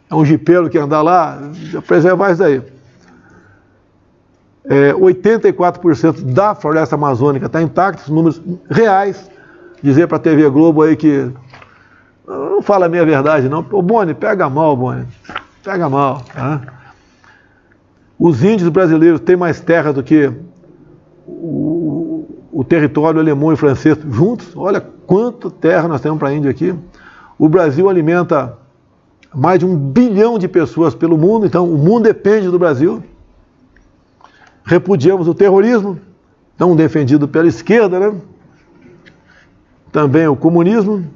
É um jipeiro que ia andar lá, preservar isso daí. 84% da floresta amazônica está intacta, números reais. Dizer para a TV Globo aí que não fala a minha verdade não. Ô Boni, pega mal, Boni. Pega mal. Tá? Os índios brasileiros têm mais terra do que o território alemão e francês juntos. Olha quanto terra nós temos para índio aqui. O Brasil alimenta mais de 1 bilhão de pessoas pelo mundo, então o mundo depende do Brasil. Repudiamos o terrorismo, tão defendido pela esquerda, né? Também o comunismo.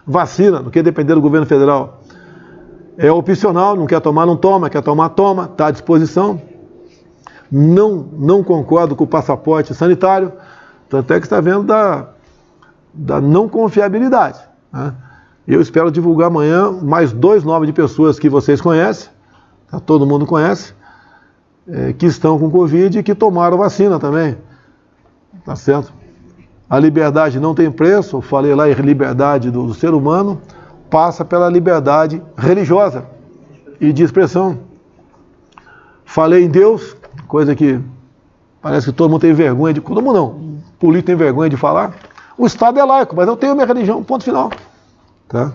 Vacina, não quer depender do governo federal. É opcional, não quer tomar, não toma, quer tomar, toma, está à disposição. Não concordo com o passaporte sanitário, tanto é que está vendo da não confiabilidade. Né? Eu espero divulgar amanhã mais 2 nomes de pessoas que vocês conhecem, tá? Todo mundo conhece, que estão com Covid e que tomaram vacina também. Tá certo? A liberdade não tem preço, eu falei lá em liberdade do ser humano, passa pela liberdade religiosa e de expressão. Falei em Deus, coisa que parece que todo mundo tem vergonha de... Todo mundo não, o político tem vergonha de falar. O Estado é laico, mas eu tenho minha religião, ponto final. Tá?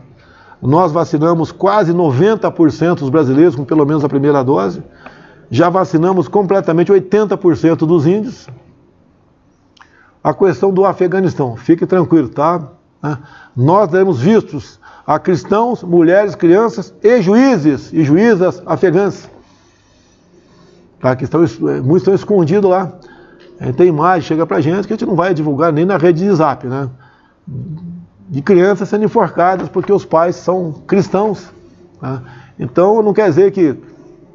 Nós vacinamos quase 90% dos brasileiros com pelo menos a primeira dose. Já vacinamos completamente 80% dos índios. A questão do Afeganistão, fique tranquilo, tá? Nós demos vistos a cristãos, mulheres, crianças e juízes e juízas afegãs, tá? Que muitos estão escondidos lá. Tem imagem, chega pra gente, que a gente não vai divulgar nem na rede de Zap, né? De crianças sendo enforcadas porque os pais são cristãos. Tá? Então não quer dizer que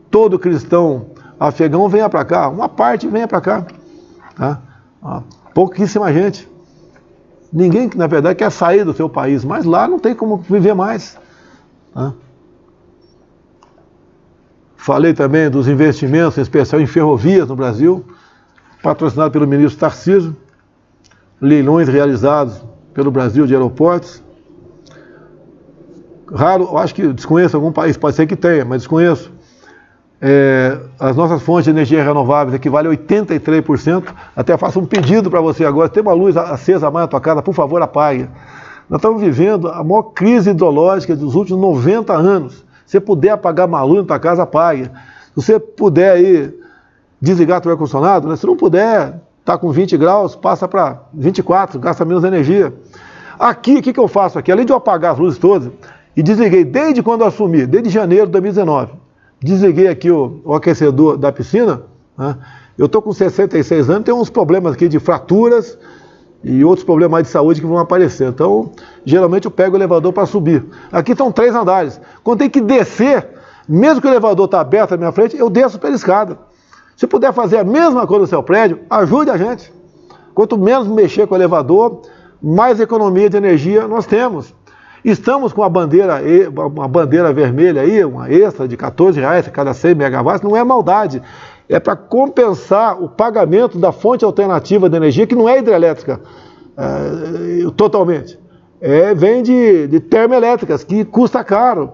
todo cristão afegão venha para cá, uma parte venha para cá. Tá? Pouquíssima gente. Ninguém, na verdade, quer sair do seu país, mas lá não tem como viver mais. Tá? Falei também dos investimentos, em especial em ferrovias no Brasil, patrocinado pelo ministro Tarcísio, leilões realizados pelo Brasil de aeroportos. Raro, eu acho que desconheço algum país, pode ser que tenha, mas desconheço. As nossas fontes de energia renováveis equivalem a 83%. Até faço um pedido para você agora, tem uma luz acesa mais na tua casa, por favor, apague. Nós estamos vivendo a maior crise hidrológica dos últimos 90 anos. Se você puder apagar uma luz na tua casa, apague. Se você puder aí desligar o ar-condicionado, né? Se não puder, está com 20 graus, passa para 24, gasta menos energia. Aqui, o que eu faço aqui? Além de eu apagar as luzes todas, e desliguei desde quando eu assumi, desde janeiro de 2019, desliguei aqui o aquecedor da piscina, né? Eu estou com 66 anos, tenho uns problemas aqui de fraturas e outros problemas de saúde que vão aparecer. Então, geralmente eu pego o elevador para subir. Aqui estão 3 andares. Quando tem que descer, mesmo que o elevador está aberto na minha frente, eu desço pela escada. Se puder fazer a mesma coisa no seu prédio, ajude a gente. Quanto menos mexer com o elevador, mais economia de energia nós temos. Estamos com uma bandeira vermelha aí, uma extra de R$14 a cada 100 megawatts, não é maldade. É para compensar o pagamento da fonte alternativa de energia, que não é hidrelétrica totalmente. Vem de termoelétricas, que custa caro.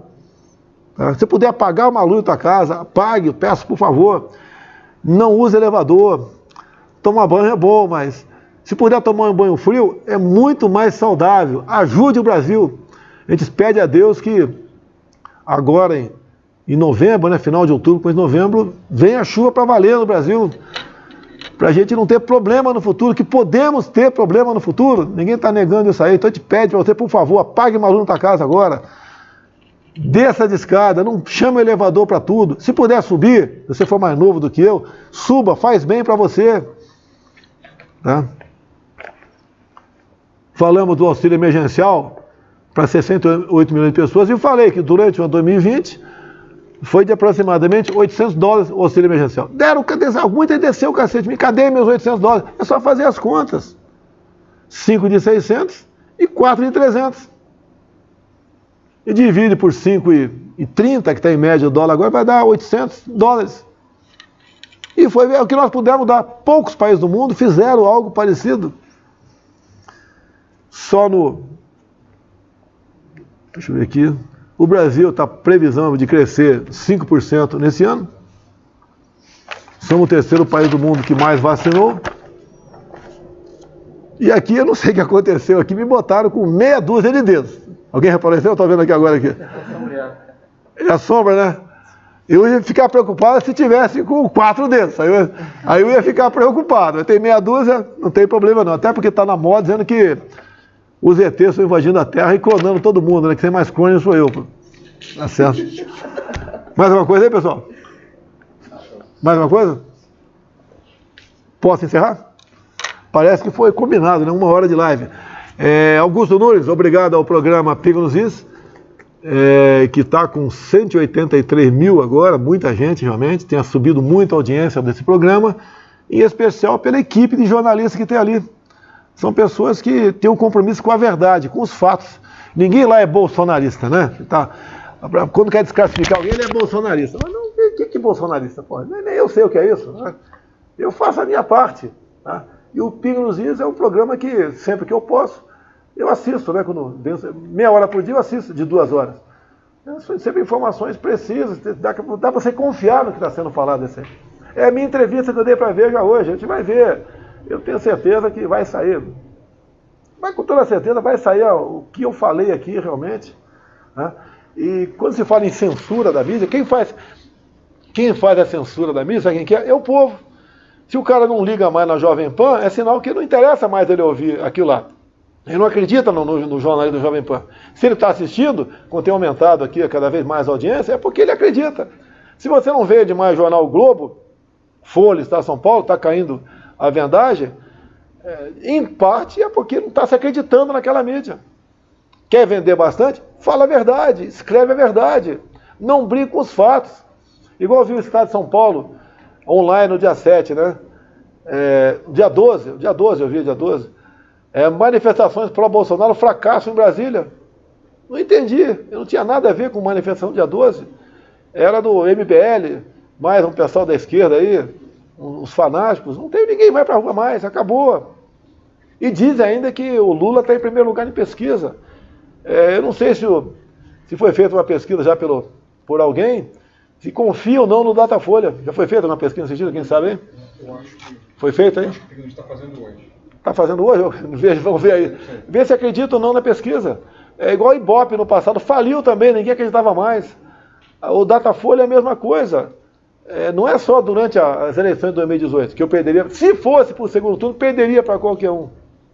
Tá? Se puder apagar uma luz na tua casa, apague, peço por favor. Não use elevador. Tomar banho é bom, mas se puder tomar um banho frio, é muito mais saudável. Ajude o Brasil. A gente pede a Deus que agora em novembro, né, final de outubro, depois de novembro, venha a chuva para valer no Brasil. para a gente não ter problema no futuro, que podemos ter problema no futuro. Ninguém está negando isso aí. Então a gente pede para você, por favor, apague uma luz na tua casa agora. Desça de escada, não chama o elevador para tudo. Se puder subir, se você for mais novo do que eu, suba, faz bem para você. Tá? Falamos do auxílio emergencial para 68 milhões de pessoas e eu falei que durante o ano 2020 foi de aproximadamente $800 o auxílio emergencial. Deram, muita desceu o cacete, cadê meus $800? É só fazer as contas. 5 de 600 e 4 de 300. E divide por 5,30, que está em média o dólar agora, vai dar $800. E foi o que nós pudemos dar. Poucos países do mundo fizeram algo parecido. Só no... Deixa eu ver aqui. O Brasil está previsão de crescer 5% nesse ano. Somos o terceiro país do mundo que mais vacinou. E aqui, eu não sei o que aconteceu aqui, me botaram com meia dúzia de dedos. Alguém reparou isso? Eu estou vendo aqui agora. É a sombra, né? Eu ia ficar preocupado se tivesse com 4 dedos. Aí eu ia ficar preocupado. Tem meia dúzia, não tem problema não. Até porque está na moda dizendo que os ETs estão invadindo a Terra e clonando todo mundo, né? Que tem mais clone sou eu. Tá certo. Mais uma coisa aí, pessoal? Mais uma coisa? Posso encerrar? Parece que foi combinado, né? 1 hora de live. Augusto Nunes, obrigado ao programa Pingo nos Is, que está com 183 mil agora, muita gente realmente, tem subido muito a audiência desse programa, em especial pela equipe de jornalistas que tem ali. São pessoas que têm um compromisso com a verdade, com os fatos. Ninguém lá é bolsonarista, né? Quando quer desclassificar alguém, ele é bolsonarista. Mas não, o que bolsonarista pode? Nem eu sei o que é isso. Né? Eu faço a minha parte. Tá? E o Pingo nos Is é um programa que, sempre que eu posso, eu assisto, né? Meia hora por dia eu assisto, de 2 horas. São sempre informações precisas, dá para você confiar no que está sendo falado. É a minha entrevista que eu dei para a Veja hoje, a gente vai ver. Eu tenho certeza que vai sair. Mas com toda certeza vai sair o que eu falei aqui realmente. Né? E quando se fala em censura da mídia, quem faz a censura da mídia, sabe quem que é? É o povo. Se o cara não liga mais na Jovem Pan, é sinal que não interessa mais ele ouvir aquilo lá. Ele não acredita no jornalismo do Jovem Pan. Se ele está assistindo, quando tem aumentado aqui cada vez mais a audiência, é porque ele acredita. Se você não vê demais o jornal Globo, Folha, Estado de São Paulo, está caindo a vendagem, em parte é porque não está se acreditando naquela mídia. Quer vender bastante? Fala a verdade, escreve a verdade. Não brinca com os fatos. Igual eu vi o Estado de São Paulo, online no dia 7, né? Dia 12 eu vi, dia 12. Manifestações pró-Bolsonaro, fracasso em Brasília. Não entendi, eu não tinha nada a ver com manifestação dia 12. Era do MBL, mais um pessoal da esquerda aí, os fanáticos. Não tem ninguém mais para a rua mais, acabou. E diz ainda que o Lula está em primeiro lugar em pesquisa. Eu não sei se foi feita uma pesquisa já por alguém, se confia ou não no Datafolha. Já foi feita uma pesquisa nesse sentido, quem sabe, hein?
Eu acho que...
Foi feita, hein?
Acho que a gente está fazendo hoje.
Está fazendo hoje? Vamos ver aí. Vê se acredita ou não na pesquisa. É igual o Ibope no passado, faliu também, ninguém acreditava mais. O Datafolha é a mesma coisa. Não é só durante as eleições de 2018 que eu perderia. Se fosse para o segundo turno, perderia para qualquer um.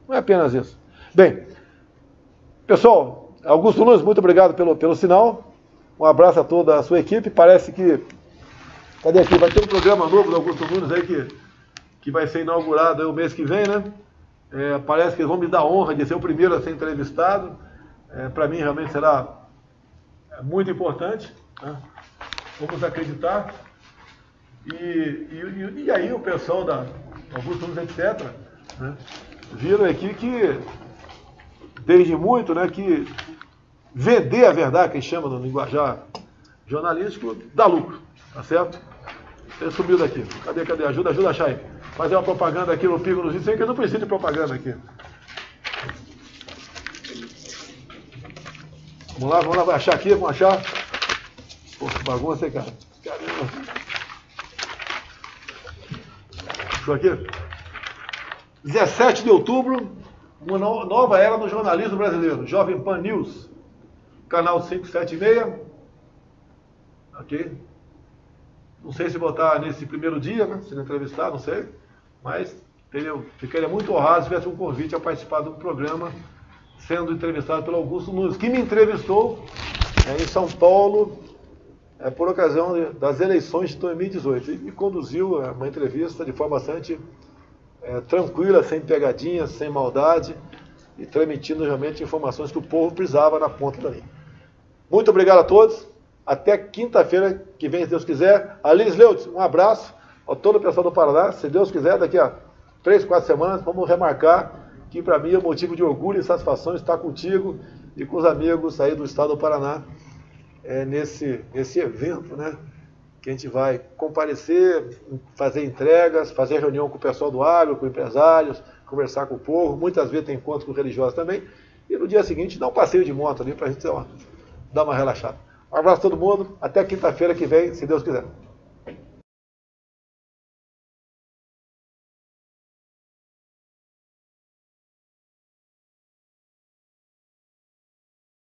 Não é apenas isso. Bem, pessoal, Augusto Nunes, muito obrigado pelo sinal. Um abraço a toda a sua equipe. Parece que... Cadê aqui? Vai ter um programa novo do Augusto Nunes aí que vai ser inaugurado aí o mês que vem, né? Parece que eles vão me dar a honra de ser o primeiro a ser entrevistado. Para mim realmente será muito importante. Né? Vamos acreditar. E aí o pessoal da Augusto Nunes, etc., né? Viram aqui que, desde muito, né, que vender a verdade, que a gente chama no linguajar jornalístico, dá lucro, tá certo? Ele subiu daqui. Cadê? Ajuda a achar aí. Fazer uma propaganda aqui no Pingo nos Is, que eu não preciso de propaganda aqui. Vamos lá, vai achar aqui, vamos achar. Pô, que bagunça aí, cara. Caramba. Deixa eu aqui. 17 de outubro, uma nova era no jornalismo brasileiro. Jovem Pan News, canal 576. Ok? Não sei se botar nesse primeiro dia, né? Se ele entrevistar, não sei. Mas ficaria muito honrado se tivesse um convite a participar do programa, sendo entrevistado pelo Augusto Nunes, que me entrevistou em São Paulo, por ocasião das eleições de 2018. E me conduziu uma entrevista de forma bastante tranquila, sem pegadinhas, sem maldade, e transmitindo realmente informações que o povo precisava na ponta da linha. Muito obrigado a todos. Até quinta-feira que vem, se Deus quiser. Aline Leutz, um abraço a todo o pessoal do Paraná. Se Deus quiser, daqui a 3, 4 semanas, vamos remarcar, que para mim é motivo de orgulho e satisfação estar contigo e com os amigos aí do estado do Paraná nesse evento, né? Que a gente vai comparecer, fazer entregas, fazer reunião com o pessoal do agro, com empresários, conversar com o povo, muitas vezes tem encontros com religiosos também, e no dia seguinte dar um passeio de moto ali para a gente dar uma relaxada. Um abraço a todo mundo, até quinta-feira que vem, se Deus quiser.